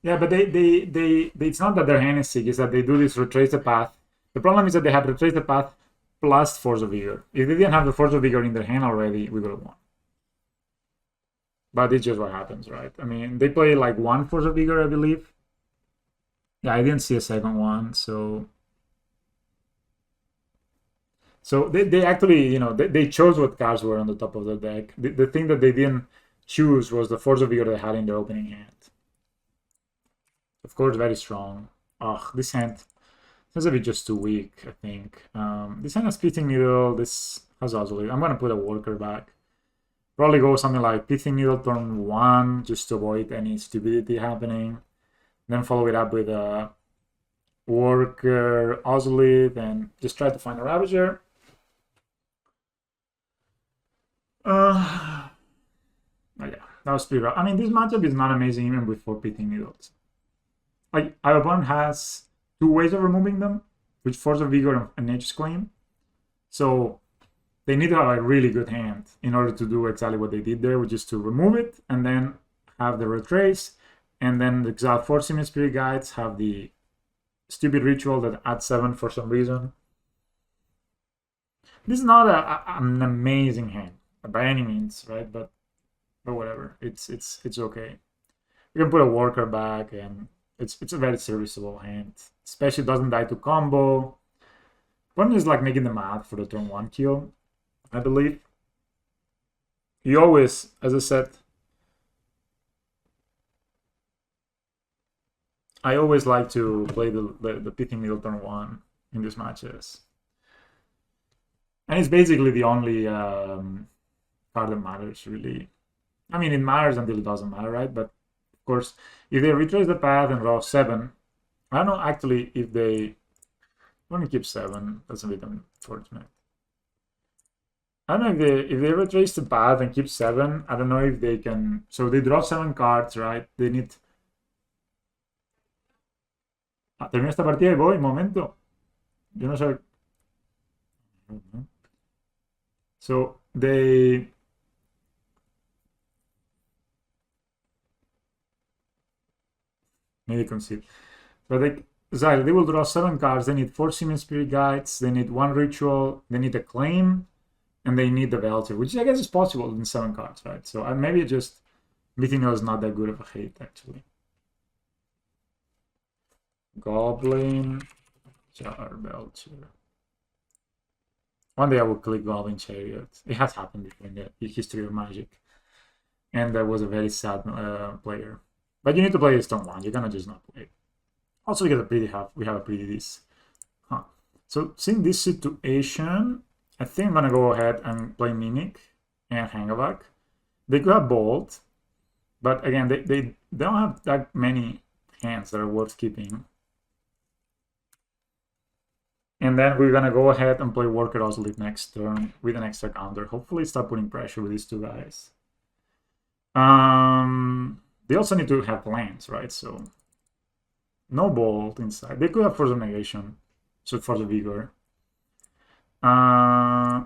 Yeah, but they it's not that their hand is sick, it's that they do this Retrace the Path. The problem is that they have Retrace the Path plus Force of Vigor. If they didn't have the Force of Vigor in their hand already, we would have won. But it's just what happens, right? I mean, they play like 1 Force of Vigor, I believe. Yeah, I didn't see a second one, so they actually, you know, they chose what cards were on the top of the deck. The thing that they didn't choose was the Force of Vigor they had in their opening hand. Of course, very strong. Ugh, this hand is a bit just too weak, I think. This hand has Pithing Needle, this has Ozolith. I'm going to put a Worker back. Probably go something like Pithing Needle turn 1, just to avoid any stupidity happening. Then follow it up with a Worker, Ozolith, and just try to find a Ravager. Oh yeah, that was pretty rough. I mean, this matchup is not amazing even with 4 Pithing Needles. Like, our opponent has 2 ways of removing them, which Force of Vigor and Nature's Claim. So they need to have a really good hand in order to do exactly what they did there, which is to remove it and then have the Retrace, and then the exile 4 Simian Spirit Guides, have the stupid Ritual that adds 7 for some reason. This is not an amazing hand by any means, right? But whatever, it's okay. We can put a Worker back, and it's a very serviceable hand. Especially doesn't die to combo. One is like making the math for the turn 1 kill, I believe. You always, as I said, I always like to play the Pithing Needle turn 1 in these matches. And it's basically the only card that matters, really. I mean, it matters until it doesn't matter, right? But, of course, if they Retrace the Path and draw 7, I don't know actually if they want to keep 7. That's a bit unfortunate. I don't know if they Retrace the Path and keep 7. I don't know if they can. So they draw 7 cards, right? They need. Termina esta partida y voy, momento. Yo no sé. So they. Maybe concede. But they will draw 7 cards. They need 4 Simian Spirit Guides. They need 1 Ritual. They need a Claim. And they need the Belcher, which I guess is possible in 7 cards, right? So maybe just Mythical is not that good of a hate, actually. Goblin, Jar Belcher. One day I will click Goblin Chariot. It has happened before in the history of Magic. And that was a very sad player. But you need to play this turn 1. You cannot just not play it. Also, we have a pretty this. Huh. So, seeing this situation, I think I'm gonna go ahead and play Mimic and Hangavac. They could have Bolt, but again, they don't have that many hands that are worth keeping. And then we're gonna go ahead and play Worker Oslit next turn with an extra counter. Hopefully start putting pressure with these two guys. They also need to have lands, right? So no Bolt inside. They could have Force of Negation, so Force of Vigor. I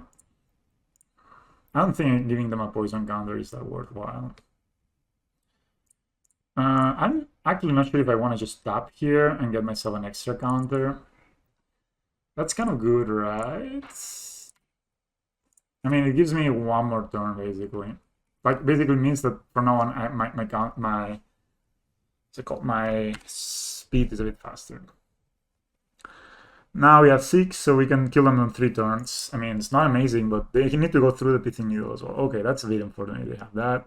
don't think giving them a poison counter is that worthwhile. I'm actually not sure if I want to just tap here and get myself an extra counter. That's kind of good, right? I mean, it gives me one more turn, basically. Like, basically means that from now on, my speed is a bit faster. Now we have 6, so we can kill them in 3 turns. I mean, it's not amazing, but they need to go through the Pithing Needle as well. Okay, that's a bit unfortunate they have that.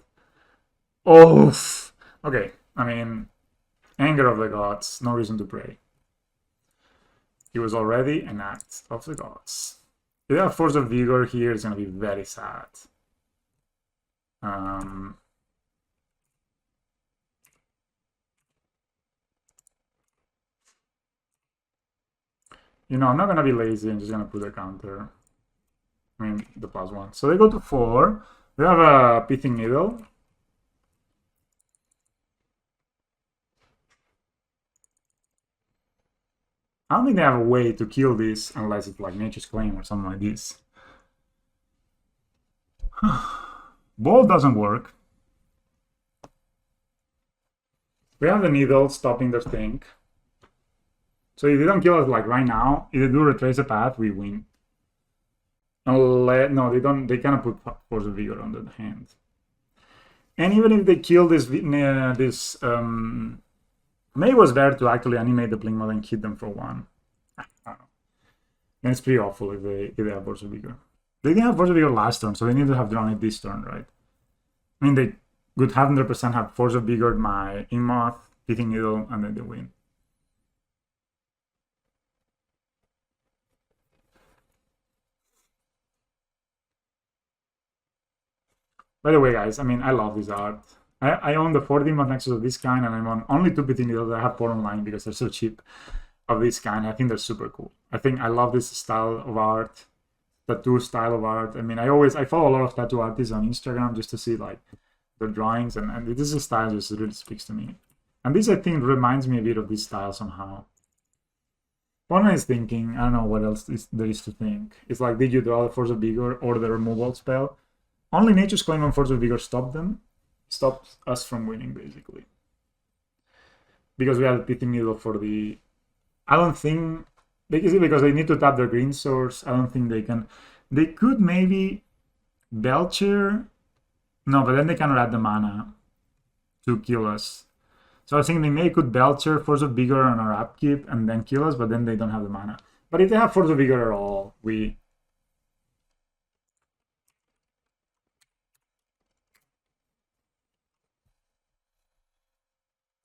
Oh! Okay, I mean, Anger of the Gods, no reason to pray. He was already an act of the gods. If they have Force of Vigor here, it's going to be very sad. You know, I'm not going to be lazy. I'm just going to put a counter. I mean, the +1. So they go to 4. We have a Pithing Needle. I don't think they have a way to kill this unless it's like Nature's Claim or something like this. Ball doesn't work. We have the Needle stopping their thing. So if they don't kill us like right now, if they do retrace a path, we win. Unless, no, they don't. They cannot put Force of Vigor on the hand. And even if they kill this, May was there to actually animate the Blink Mode and hit them for 1. I don't know. And it's pretty awful if they have Force of Vigor. They didn't have Force of Vigor last turn, so they need to have drawn it this turn, right? I mean, they would 100% have Force of Vigor, my Inmoth, Pithing Needle, and then they win. By the way, guys, I mean, I love this art. I own the 40 mod Nexus of this kind, and I'm on only 2 Pithing Needles that I have 4 online because they're so cheap of this kind. I think they're super cool. I love this style of art, tattoo style of art. I mean, I follow a lot of tattoo artists on Instagram just to see like their drawings, and this is a style just really speaks to me. And this, I think, reminds me a bit of this style somehow. One is thinking, I don't know what else there is to think. It's like, did you draw the Force of Vigor or the removal spell? Only Nature's Claim and Force of Vigor stopped us from winning, basically. Because we had a Pithing Needle for the... I don't think... Basically, because they need to tap their green source, I don't think they can... They could maybe Belcher... No, but then they cannot add the mana to kill us. So I was thinking they may could Belcher, Force of Vigor on our upkeep, and then kill us, but then they don't have the mana. But if they have Force of Vigor at all, we...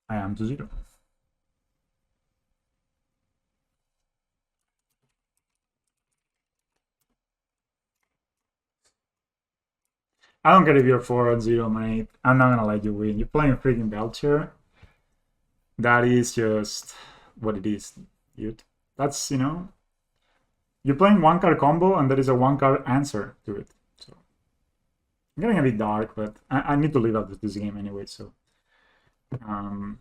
I am to 0. I don't care if you're 4-0, mate. I'm not gonna let you win. You're playing freaking Belcher. That is just what it is, dude. That's, you know... You're playing 1-card combo, and there is a 1-card answer to it. So I'm getting a bit dark, but I need to leave out this game anyway, so... I'll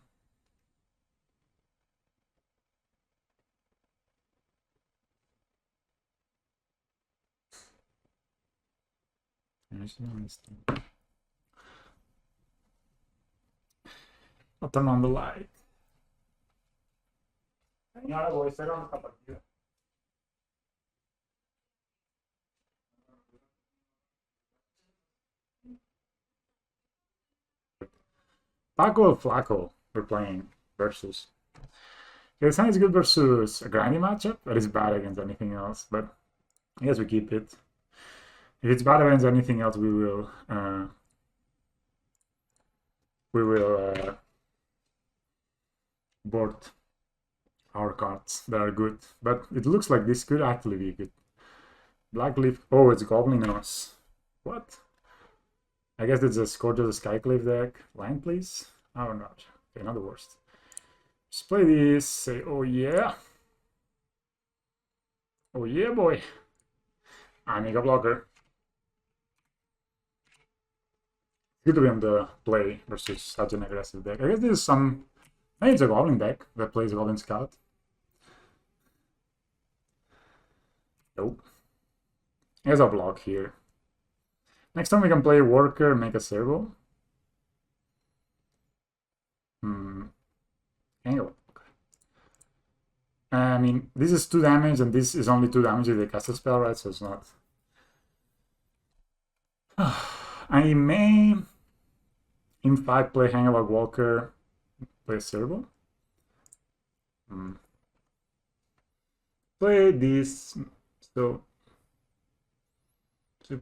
turn on the light. Señora, voy a hacer una partida. Taco Flaco we're playing versus. It's not as good versus a grindy matchup, but it's bad against anything else. But I guess we keep it. If it's bad against anything else, we will board our cards that are good. But it looks like this could actually be good. Black leaf. Oh, it's Goblinos. What? I guess it's a Scourge of the Skyclave deck. Line, please. Oh no. Okay, not the worst. Just play this. Say, oh yeah. Oh yeah, boy. I make a blocker. Good to be on the play versus such an aggressive deck. I guess this is some. I think it's a Goblin deck that plays Goblin Scout. Nope. He has a block here. Next time we can play Worker, make a servo. Hang on. I mean, this is 2 damage, and this is only 2 damage if they cast a spell, right? So it's not. I may, in 5, play Hangalog Walker, play a servo. Play this. So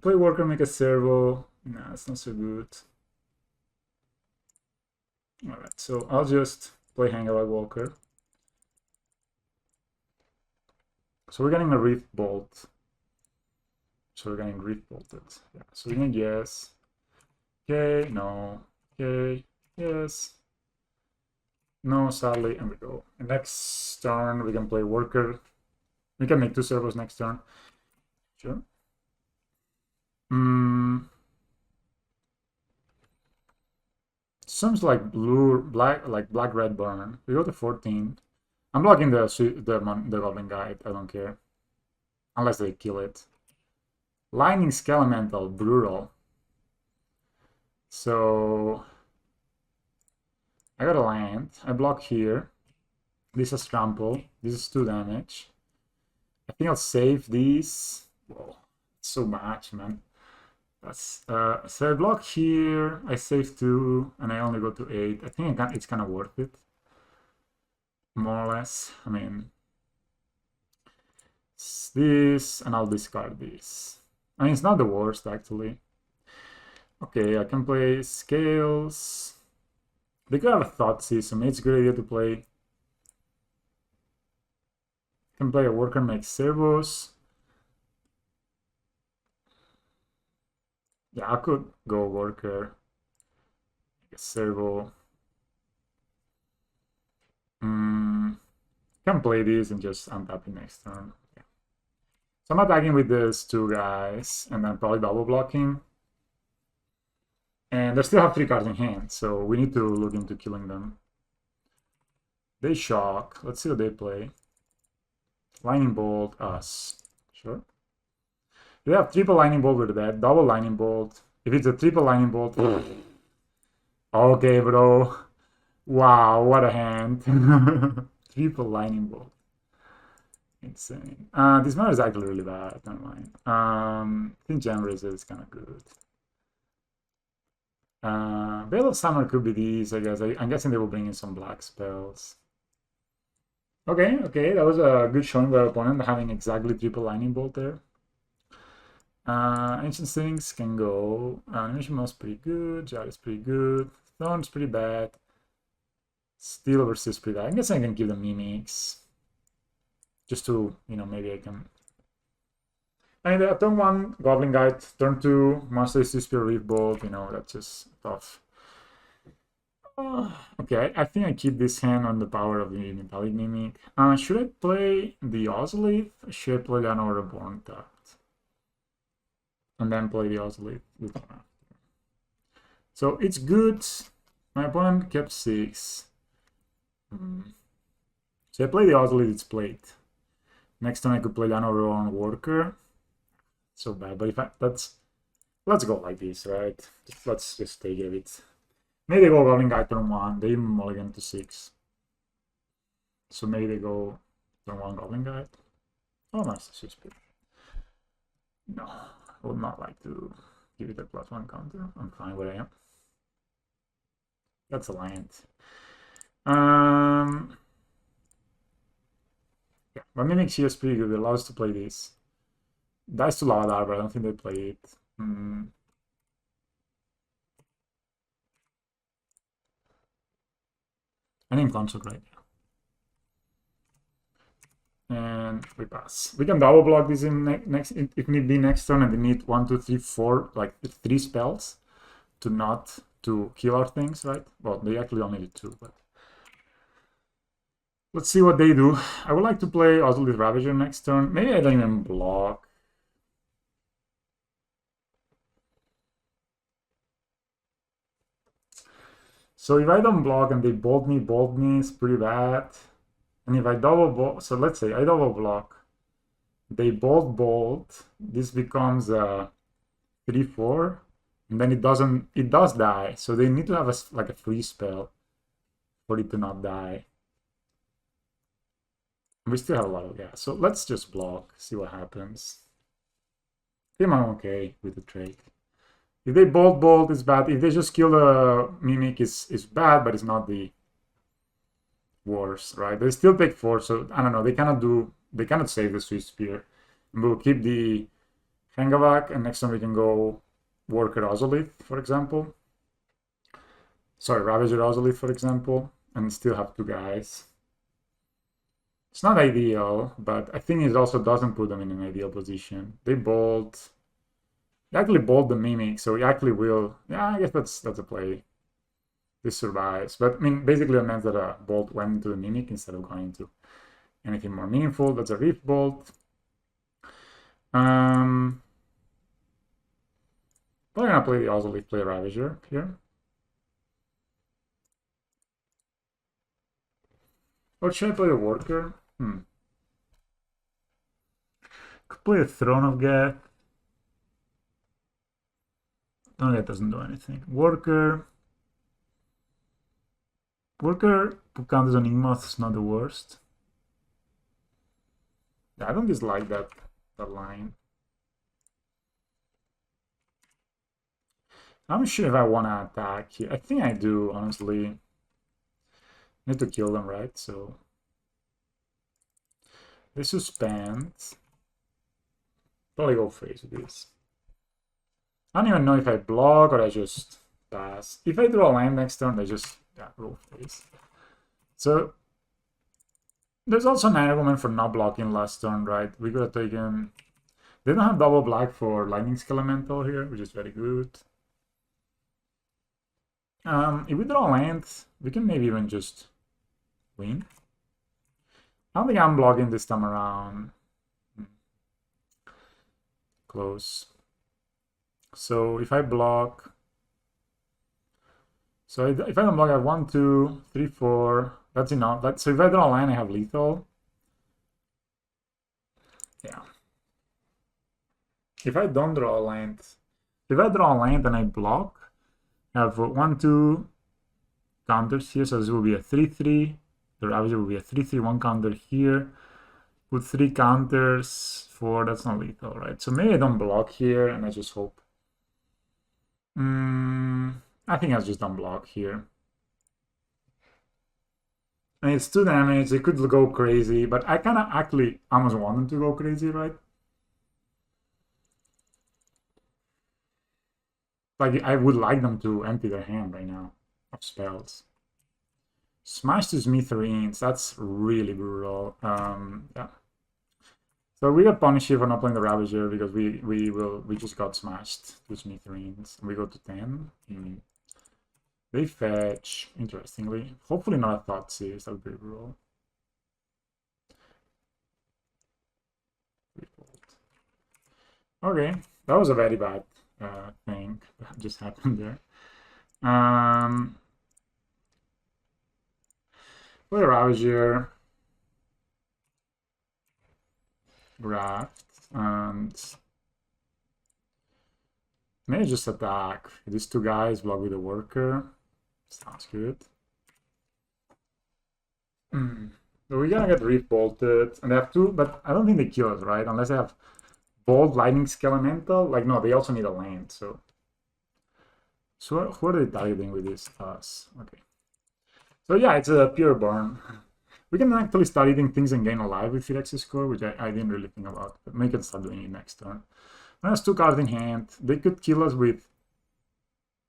play Worker, make a servo. Nah, it's not so good. Alright, so I'll just play Hangalog Walker. So we're getting a Reef Bolt. So we're getting Reef Bolted. Yeah, so we can guess. Okay, no. Okay, yes. No, sadly, and we go. And next turn, we can play Worker. We can make 2 servos next turn. Sure. Seems like black red burn. We go to 14. I'm blocking the Goblin Guide. I don't care, unless they kill it. Lightning Skelemental, brutal. So I got a land. I block here. This is trample. This is 2 damage. I think I'll save these. Whoa, so much, man. That's so I block here. I save 2, and I only go to 8. I think it's kind of worth it, more or less. I mean, it's this, and I'll discard this. I mean, it's not the worst actually. Okay, I can play Scales. They could have a Thoughtseize, so maybe it's a good idea to play. Can play a Worker, make servos. Yeah, I could go Worker, make a servo. Can play this and just untap it next turn. Yeah. So I'm attacking with these 2 guys, and then probably double blocking. And they still have 3 cards in hand, so we need to look into killing them. They shock. Let's see what they play. Lightning Bolt, us. Sure. They have triple Lightning Bolt with that, double Lightning Bolt. If it's a triple Lightning Bolt... Okay, bro. Wow, what a hand. Triple Lightning Bolt. Insane. This map is actually really bad. Never mind. I think Gem Razor is kind of good. Veil of Summer could be these, I guess. I'm guessing they will bring in some black spells. Okay, that was a good showing by our opponent, having exactly triple Lightning Bolt there. Ancient Sphinx can go. Animation Mouse pretty good. Jar is pretty good. Thorn's pretty bad. Steel versus pretty bad. I guess I can give them Mimics. Just to, maybe I can... And turn 1, Goblin Guide. Turn 2, Master Spear Reef Bolt. That's just tough. Okay, I think I keep this hand on the power of the Metallic Mimic. Should I play the Ozolith? Should I play the no.uro Reborn tapped? And then play the Ozolith with one after. So it's good. My opponent kept 6. So I play the Ozolith, it's played. Next time I could play the no.uro on Worker. So bad, but if let's go like this, right? Let's just take it. Maybe they go Goblin Guide turn 1, they mulligan to 6. So maybe they go turn 1 Goblin Guide. Oh, Master Spear. No, I would not like to give it a +1 counter. I'm fine where I am. That's a land. Yeah, but Mimic here is pretty good. It allows us to play this. Dice to Lavadar, but I don't think they play it. I think Consecrate. And we pass. We can double block this in next if need be next turn, and we need 1, 2, 3, 4, like 3 spells to kill our things, right? Well, they actually only need 2, but let's see what they do. I would like to play Ozolith Ravager next turn. Maybe I don't even block. So if I don't block and they bolt me is pretty bad. And if I double bolt, so let's say I double block, they bolt, this becomes a 3/4, and then it does die. So they need to have like a free spell for it to not die. We still have a lot of gas, so let's just block, see what happens. I think I'm okay with the trade. If they bolt, it's bad. If they just kill a mimic, it's bad, but it's not the worst, right? They still take 4, so I don't know. They cannot save the Swiss Spear. And we'll keep the Hengavak, and next time we can go Worker Ozolith, for example. Sorry, Ravager Ozolith, for example, and still have 2 guys. It's not ideal, but I think it also doesn't put them in an ideal position. They bolt. They actually bolt the mimic, so he actually will. Yeah, I guess that's a play. This survives, but I mean, basically it meant that a bolt went into the mimic instead of going into anything more meaningful. That's a Reef Bolt. Probably gonna play the Ozolith, play Ravager here. Or should I play the Worker? Could play a Throne of Geth. No, that doesn't do anything. Worker who counters on Igmoth is not the worst. Yeah, I don't dislike that line. I'm not sure if I want to attack here. I think I do, honestly. I need to kill them, right? So they suspend. Probably go face with this. I don't even know if I block or I just pass. If I draw a line next turn, I just roll face. So there's also an argument for not blocking last turn, right? We could have taken. They don't have double black for Lightning Skelemental here, which is very good. If we draw land, we can maybe even just win. I don't think I'm blocking this time around. Close. So if I block, so if I don't block, I have 1, 2, 3, 4. That's enough. So if I draw a line, I have lethal. Yeah. If I don't draw a land, if I draw a land and I block, I have 1, 2 counters here. So this will be a 3, 3. The Ravager will be a 3, 3, 1 counter here. Put 3 counters. 4, that's not lethal, right? So maybe I don't block here and I just hope. I think I just don't block here. And it's 2 damage, they could go crazy, but I kind of actually almost want them to go crazy, right? Like, I would like them to empty their hand right now of spells. Smash to Smithereens, that's really brutal. Yeah. So we got punished here for not playing the Ravager because we just got smashed to Smithereens. We go to 10. They fetch, interestingly. Hopefully not a Thoughtseize, that would be brutal. Okay, that was a very bad thing that just happened there. Play Ravager. Graft, and maybe just attack. These 2 guys block with a Worker. Sounds good. So we're gonna get Reef Bolted, and they have 2, but I don't think they kill us, right? Unless they have Bolt, Lightning Skelemental. Like, no, they also need a land, so who are they targeting with this? Us. Okay. So yeah, it's a pure burn. We can actually start eating things and gain a life with Phyrex's Core, which I didn't really think about, but we can start doing it next turn. When has 2 cards in hand, they could kill us with.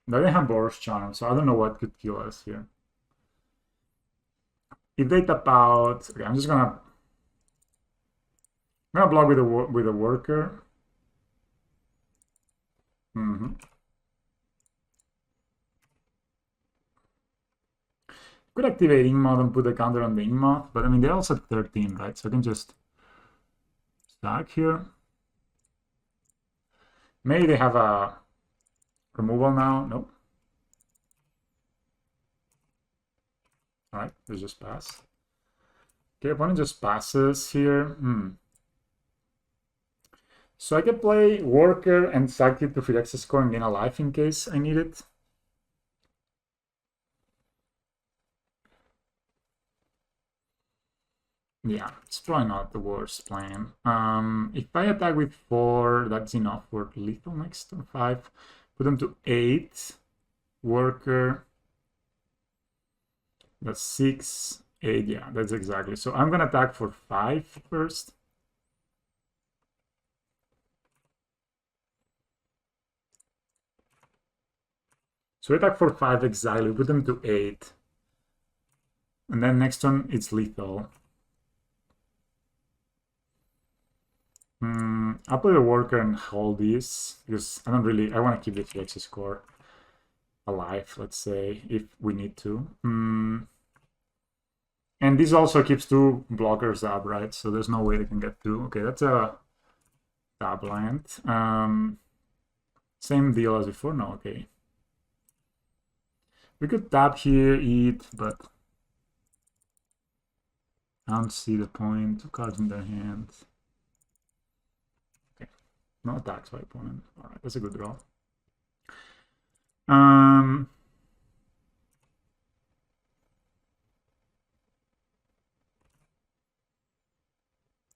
They have Boros Charm, so I don't know what could kill us here. If they tap out, okay, I'm just gonna I'm gonna block with a worker. Could activate Ingmod and put a counter on the Ingmod, but I mean they're also at 13, right? So I can just stack here. Maybe they have a removal now. Nope. Alright, they just pass. Okay, opponent just passes here. So I can play worker and sack it to Phyrexian score and gain a life in case I need it. Yeah, it's probably not the worst plan. If I attack with 4, that's enough for lethal next turn. 5. Put them to 8. Worker. That's 6. 8, yeah, that's exactly. So I'm gonna attack for 5 first. So attack for 5 exactly. Put them to 8. And then next one, it's lethal. I'll play the worker and hold this because I want to keep the Phyrexian score alive, let's say, if we need to. And this also keeps 2 blockers up, right? So there's no way they can get 2. Okay, that's a tap land. Same deal as before? No, okay. We could tap here, eat, but I don't see the point. 2 cards in their hand. Okay, no attacks by opponent. Alright, that's a good draw. I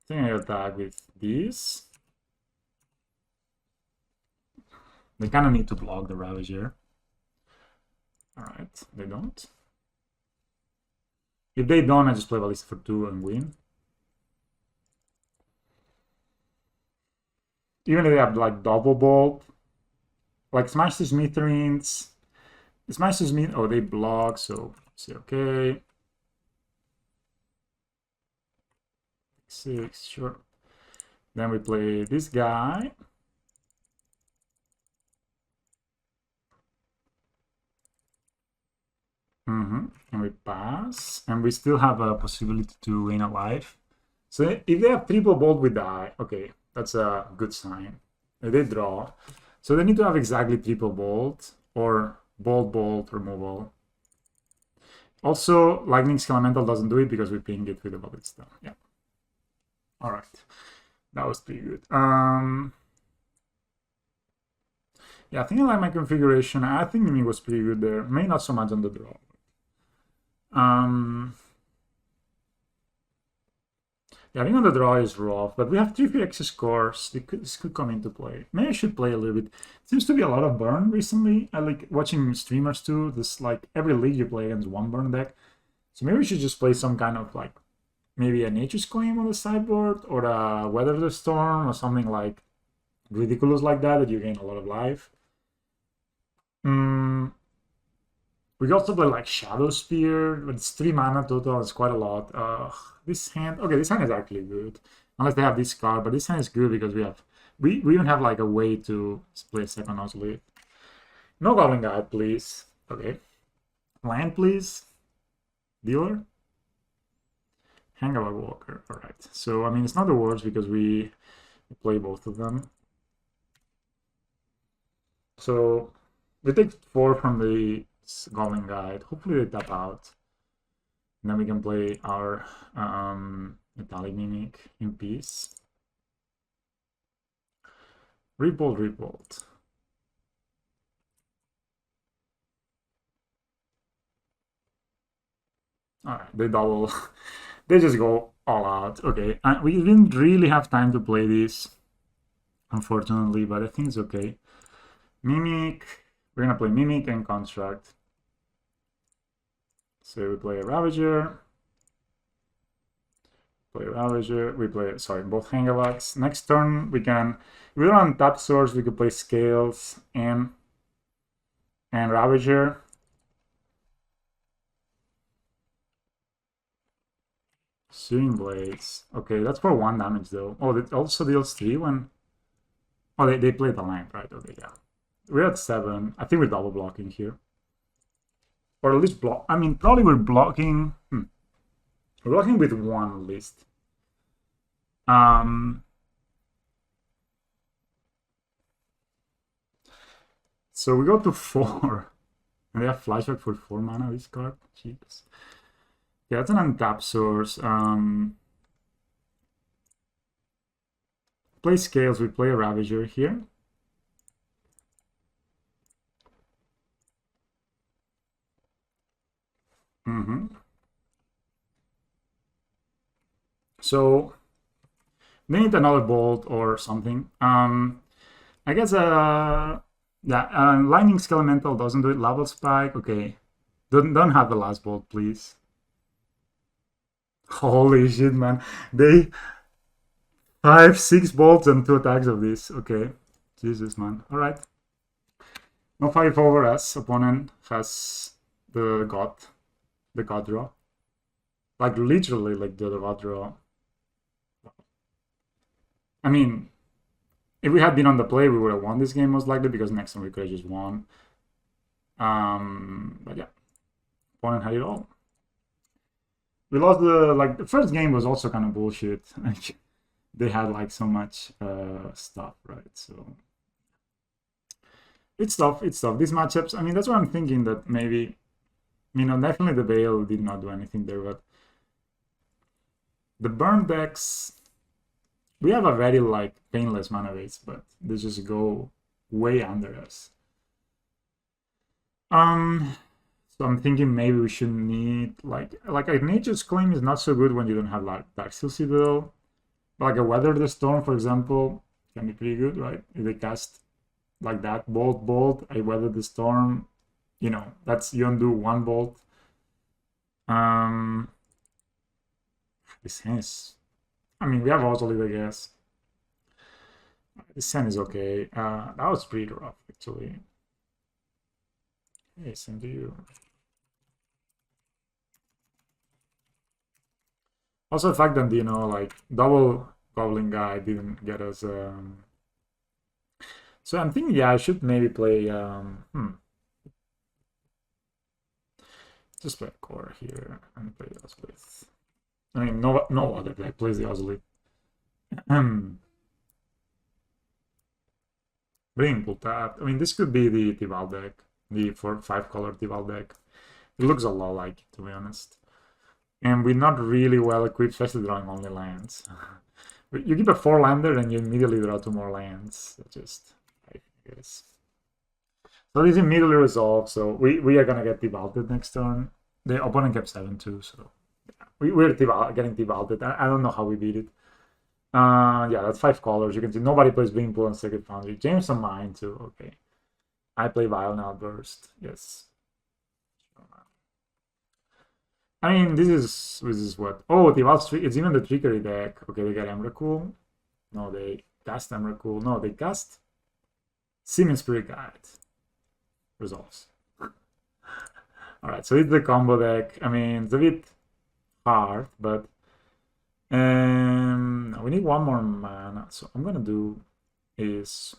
think I attack with this. They kind of need to block the Ravager. Alright, they don't. If they don't, I just play Ballista for 2 and win. Even if they have like double bolt, like Smash the Smithereens. Smash the Smith. Oh, they block, so say okay. 6, sure. Then we play this guy. And we pass, and we still have a possibility to win a life. So if they have triple bolt, we die. Okay, that's a good sign. They draw. So they need to have exactly triple bolt or bolt removal. Also, Lightning Elemental doesn't do it because we ping it with the Ballista. Yeah. All right. That was pretty good. Yeah, I think I like my configuration. I think Mimi was pretty good there. Maybe not so much on the draw. Yeah, I think on the draw is rough, but we have 3 Phyrexian scores. This could come into play. Maybe I should play a little bit. Seems to be a lot of burn recently. I like watching streamers too. This like every league you play against 1 burn deck. So maybe we should just play some kind of like maybe a Nature's Claim on the sideboard or a Weather the Storm or something like ridiculous like that you gain a lot of life. We can also play like Shadow Spear, but it's 3 mana total, it's quite a lot. This hand is actually good. Unless they have this card, but this hand is good because we even have like a way to play a second Nosleaf. No Goblin Guide, please. Okay. Land, please. Dealer. Hangover Walker. Alright. So I mean it's not the worst because we play both of them. So we take 4 from the Goblin Guide. Hopefully they tap out. And then we can play our Metallic Mimic in peace. Revolt, Revolt. Alright, they double. They just go all out. Okay, we didn't really have time to play this, unfortunately, but I think it's okay. Mimic. We're gonna play Mimic and Construct. So we play a Ravager. Play Ravager. We play, sorry, both Hangavax. Next turn, we can, if we don't tap source, we could play Scales and Ravager. Searing Blades. Okay, that's for 1 damage though. Oh, it also deals 3 when... Oh, they play the land, right? Okay, yeah. We're at 7. I think we're double blocking here. Or at least block... I mean, probably we're blocking... We're blocking with 1 at least. So we go to 4. And they have flashback for 4 mana this card. Jeez. Yeah, that's an untap source. Play Scales, we play a Ravager here. So they need another bolt or something. I guess Lightning Skelemental doesn't do it. Level Spike, okay. Don't have the last bolt, please. Holy shit, man. They 5, 6 bolts and 2 attacks of this. Okay. Jesus, man. Alright. No 5 over us. Opponent has the god draw. Like literally like the god draw. I mean, if we had been on the play, we would have won this game most likely because next time we could have just won. But yeah, opponent had it all. We lost the first game was also kind of bullshit. Like they had like so much stuff, right? So it's tough. These matchups. I mean, that's what I'm thinking that maybe, definitely the Veil did not do anything there, but the burn decks. We have a very like painless mana base, but they just go way under us. So I'm thinking maybe we should need like a Nature's Claim is not so good when you don't have like Darksteel Citadel. But like a Weather the Storm, for example, can be pretty good, right? If they cast like that, bolt, I Weather the Storm, that's you undo 1 bolt. This hand is, I mean, we have Ozolid, I guess. This hand is okay. That was pretty rough, actually. Hey, same to you. Also, the fact that, like, double Goblin Guy didn't get us... So I'm thinking, yeah, I should maybe play... Just play a core here and play the Ozolith. I mean, no other deck plays the Ozolith. Bring pull tap. I mean, this could be the Tibalt deck. The 5-color Tibalt deck. It looks a lot like it, to be honest. And we're not really well equipped, especially drawing only lands. You keep a 4-lander and you immediately draw 2 more lands. Just, I guess. So this immediately resolves. So we are gonna get Tibalted next turn. The opponent kept 7 too, so yeah. We're getting Tibalted. I don't know how we beat it. Yeah, that's 5 colors. You can see nobody plays Beingpool and Sacred Foundry. James on mine too. Okay. I play Violent Outburst. Yes. I mean, this is what? Oh, it's even the Trickery deck. Okay, they got Emrakul. No, they cast Emrakul. No, they cast Seeming Spirit Guide. Resolves. Alright, so it's the combo deck. I mean, it's a bit hard, but we need 1 more mana. So I'm gonna do is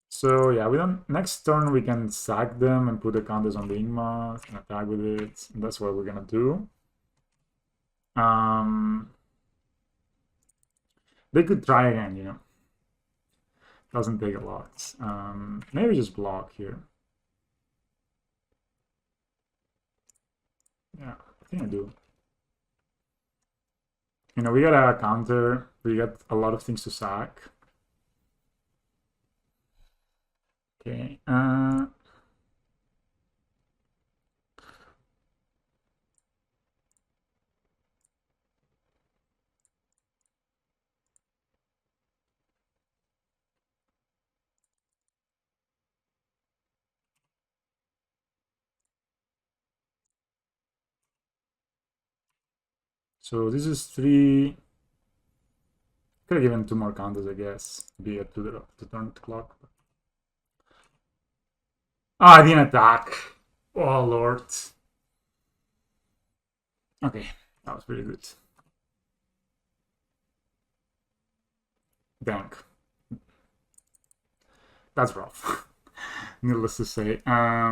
so yeah, we don't. Next turn we can sack them and put the counters on the Ingma and attack with it. And that's what we're gonna do. They could try again, Doesn't take a lot. Maybe just block here. Yeah, I think I do. We got a counter. We got a lot of things to sack. Okay. So this is 3. Could have given 2 more counters, I guess. Be at to the turn clock. Oh, I didn't attack. Oh, Lord. Okay, that was pretty good. Dang. That's rough. Needless to say. I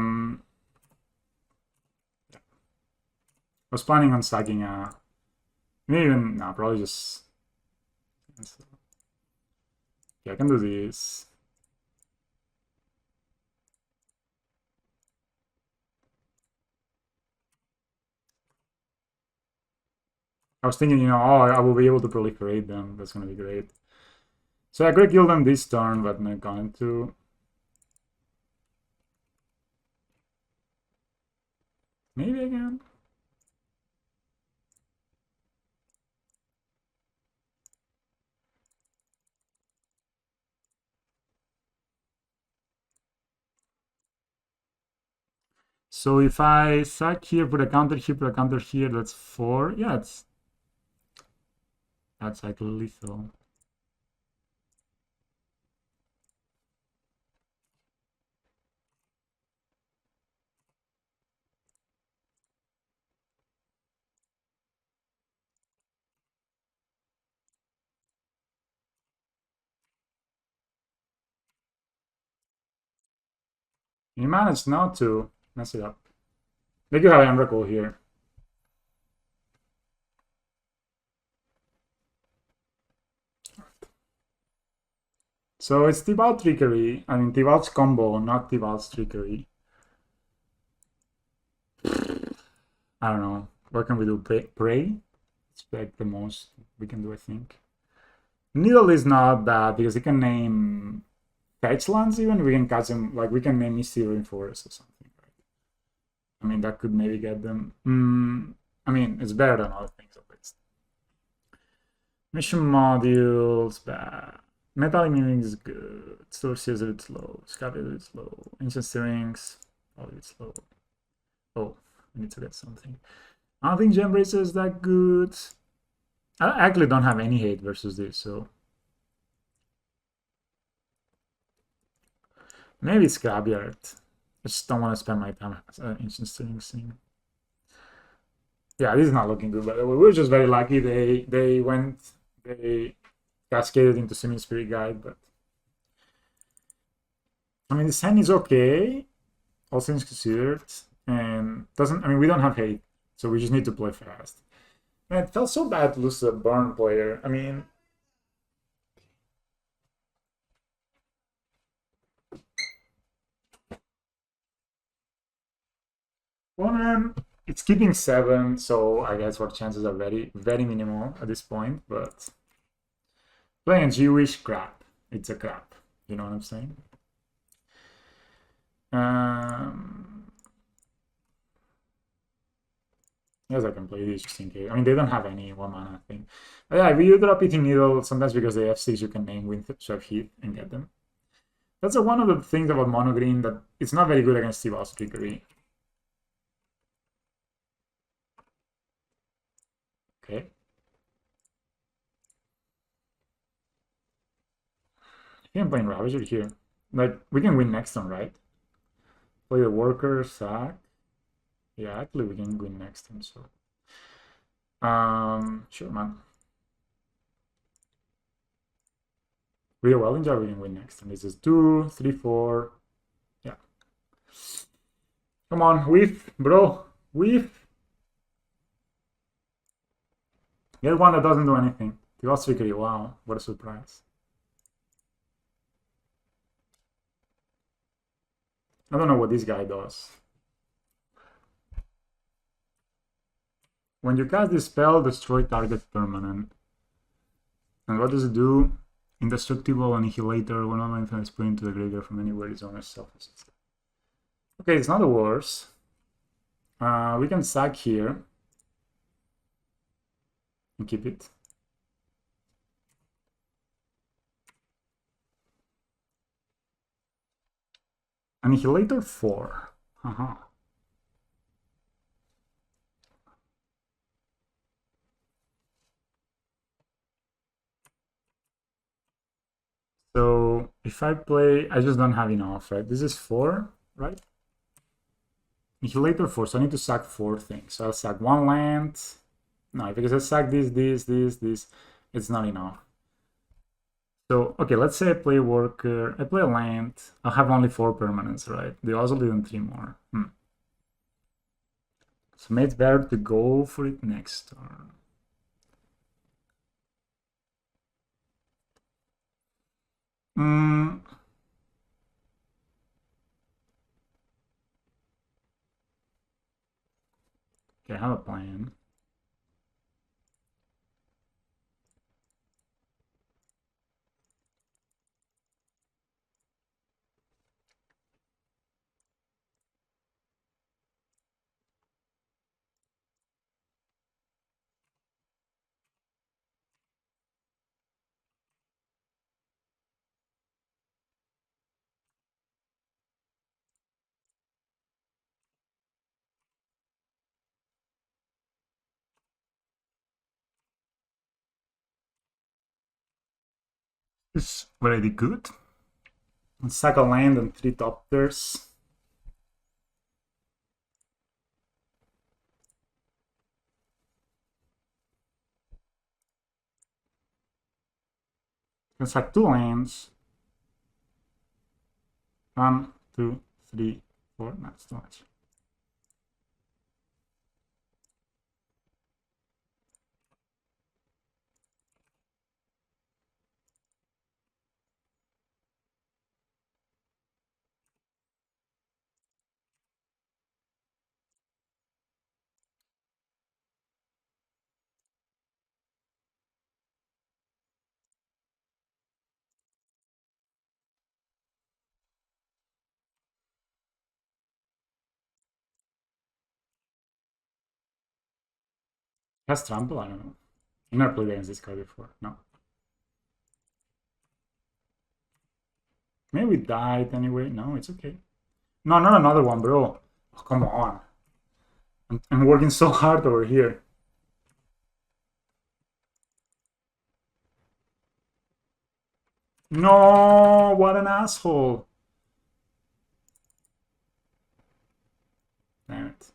was planning on sacking maybe even, no, probably just... Yeah, I can do this. I was thinking, oh, I will be able to proliferate them. That's going to be great. So I could kill them this turn, but not going to. Maybe again. So if I sack here, put a counter here, put a counter here, that's 4. Yeah, that's like lethal. You managed not to mess it up. They do have Emrakul here. So it's Tibalt trickery. I mean, Tibalt's combo, not Tibalt's trickery. I don't know. What can we do? Pray? It's like the most we can do, I think. Needle is not bad because he can name fetch lands even. We can catch him, like we can name Mysterious Forest or something. Right? I mean, that could maybe get them. I mean, it's better than other things at least. Mission modules, bad. Metallic Miming is good. Source is a bit slow. Scab is a bit slow. Ancient Stirrings, probably a bit slow. Oh, we need to get something. I don't think Gem Bracer is that good. I actually don't have any hate versus this, so maybe it's Scrabyard. I just don't want to spend my time as an Ancient Stirrings thing. Yeah, this is not looking good, by the way. We're just very lucky they cascaded into Simian Spirit Guide, but I mean, this hand is okay, all things considered, and doesn't. I mean, we don't have hate, so we just need to play fast. Man, it felt so bad to lose to a burn player. I mean, well, it's keeping 7, so I guess our chances are very, very minimal at this point. But playing a Jewish crap, it's a crap. You know what I'm saying? Yes, I can play this just in case. I mean, they don't have any 1 mana thing. But yeah, if you drop Eating Needle, sometimes because they have 6, you can name Windswept Heath and get them. That's one of the things about Monogreen, that it's not very good against Tibalt's trickery. Okay. I think I'm playing Ravager here. Like, we can win next turn, right? Play the Worker, sack. Yeah, actually we can win next turn, so. Sure, man. Real Wellinger, we can win next turn. This is 2, 3, 4. Yeah. Come on, whiff, bro. Whiff. Get one that doesn't do anything. The Lost Trickery, wow, what a surprise. I don't know what this guy does. When you cast this spell, destroy target permanent. And what does it do? Indestructible Annihilator. When all infant is put into the graveyard from anywhere its owner's self. Okay, it's not the worst. We can sack here and keep it. Annihilator 4. So if I play, I just don't have enough, right? This is 4, right? Inhalator 4, so I need to sack 4 things. So I'll sack 1 land. No, because I sack this, it's not enough. So, okay, let's say I play Worker, I play a land, I'll have only 4 permanents, right? They also did 3 more. So maybe it's better to go for it next turn. Okay, I have a plan. It's already good. Sack a land and 3 doctors. Can sack 2 lands. 1, 2, 3, 4. That's too much. Has trample? I don't know. I've never played against this card before. No. Maybe we died anyway. No, it's okay. No, not another one, bro. Oh, come on. I'm working so hard over here. No, what an asshole. Damn it.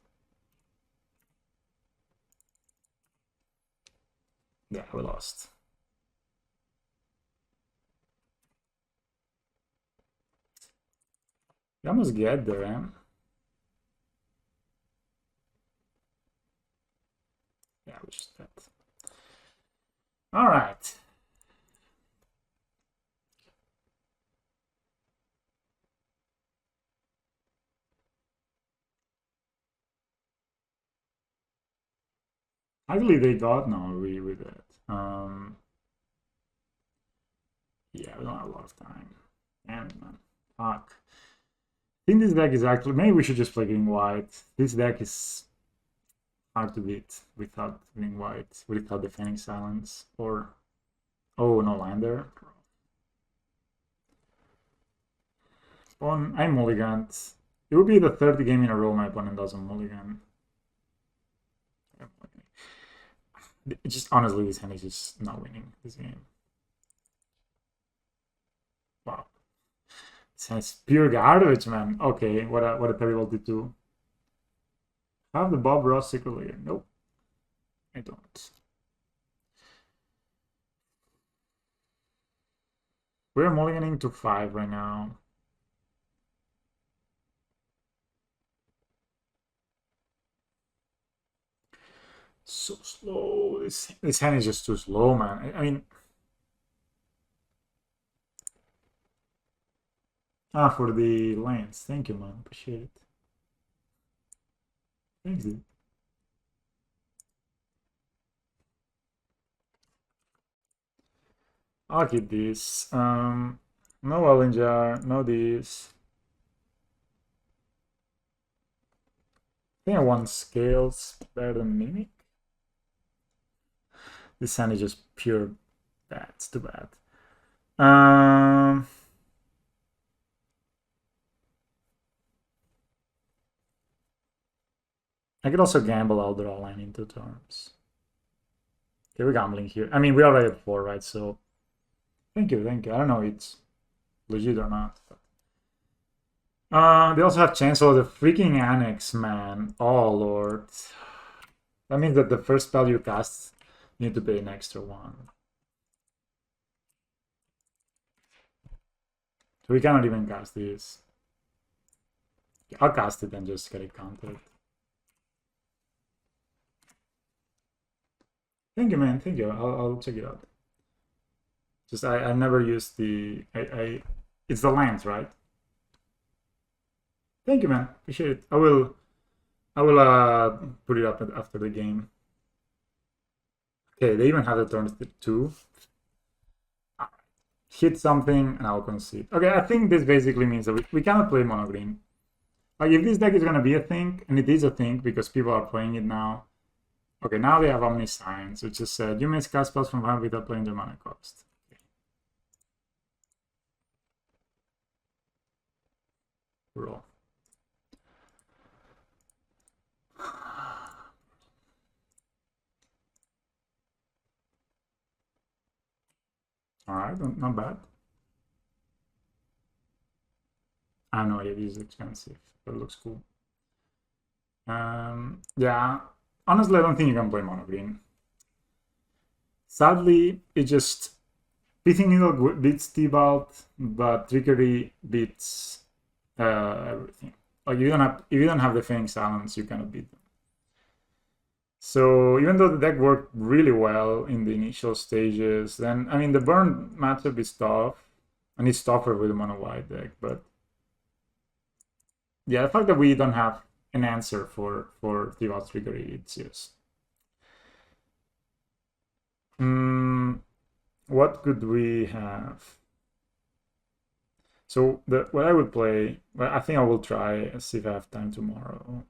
Yeah, we lost. We almost get there, eh? Yeah, we just bet. All right. Actually, they got no with that. Yeah, we don't have a lot of time. Damn it, man. Fuck. I think this deck is actually... Maybe we should just play green white. This deck is hard to beat without green white, without defending silence. Or... Oh, no lander. I mulliganed. It would be the third game in a row my opponent doesn't mulligan. Just honestly, this hand is just not winning this game. Wow. This hand is pure garbage, man. Okay, what a terrible D2. Have the Bob Ross Secret Layer? Nope. I don't. We're mulliganing to 5 right now. So slow. This hand is just too slow, man. I mean... for the lanes. Thank you, man. Appreciate it. Thanks, dude. I'll keep this. No Wellinger, no this. I think I want Scales better than Mimic. This hand is just pure bad. It's too bad. I could also gamble I'll draw line in 2 turns. Okay, we're gambling here. I mean, we're already at 4, right? So, thank you. I don't know if it's legit or not. But... They also have Chancellor, the freaking Annex, man. Oh, Lord. That means that the first spell you cast, you need to pay an extra one. So we cannot even cast this. I'll cast it and just get it countered. Thank you, man. Thank you. I'll check it out. Just I never used the it's the lens, right? Thank you, man. Appreciate it. I will put it up after the game. Okay, they even have the turn 2. Hit something and I'll concede. Okay, I think this basically means that we cannot play monogreen. Like if this deck is gonna be a thing, and it is a thing because people are playing it now. Okay, now they have Omniscience, which is said you may cast spells from hand without playing the mana cost. Okay. Roll. Alright, not bad. I know it is expensive, but it looks cool. Yeah, honestly, I don't think you can play mono green. Sadly, it just Pithing Needle beats Tibalt, but Trickery beats everything. Like if you don't have the Fang Silence, you cannot beat them. So even though the deck worked really well in the initial stages, then I mean the burn matchup is tough, and it's tougher with a mono white deck. But yeah, the fact that we don't have an answer for Tibalt's Trickery, it's just. What could we have? So what I would play, well, I think I will try see if I have time tomorrow.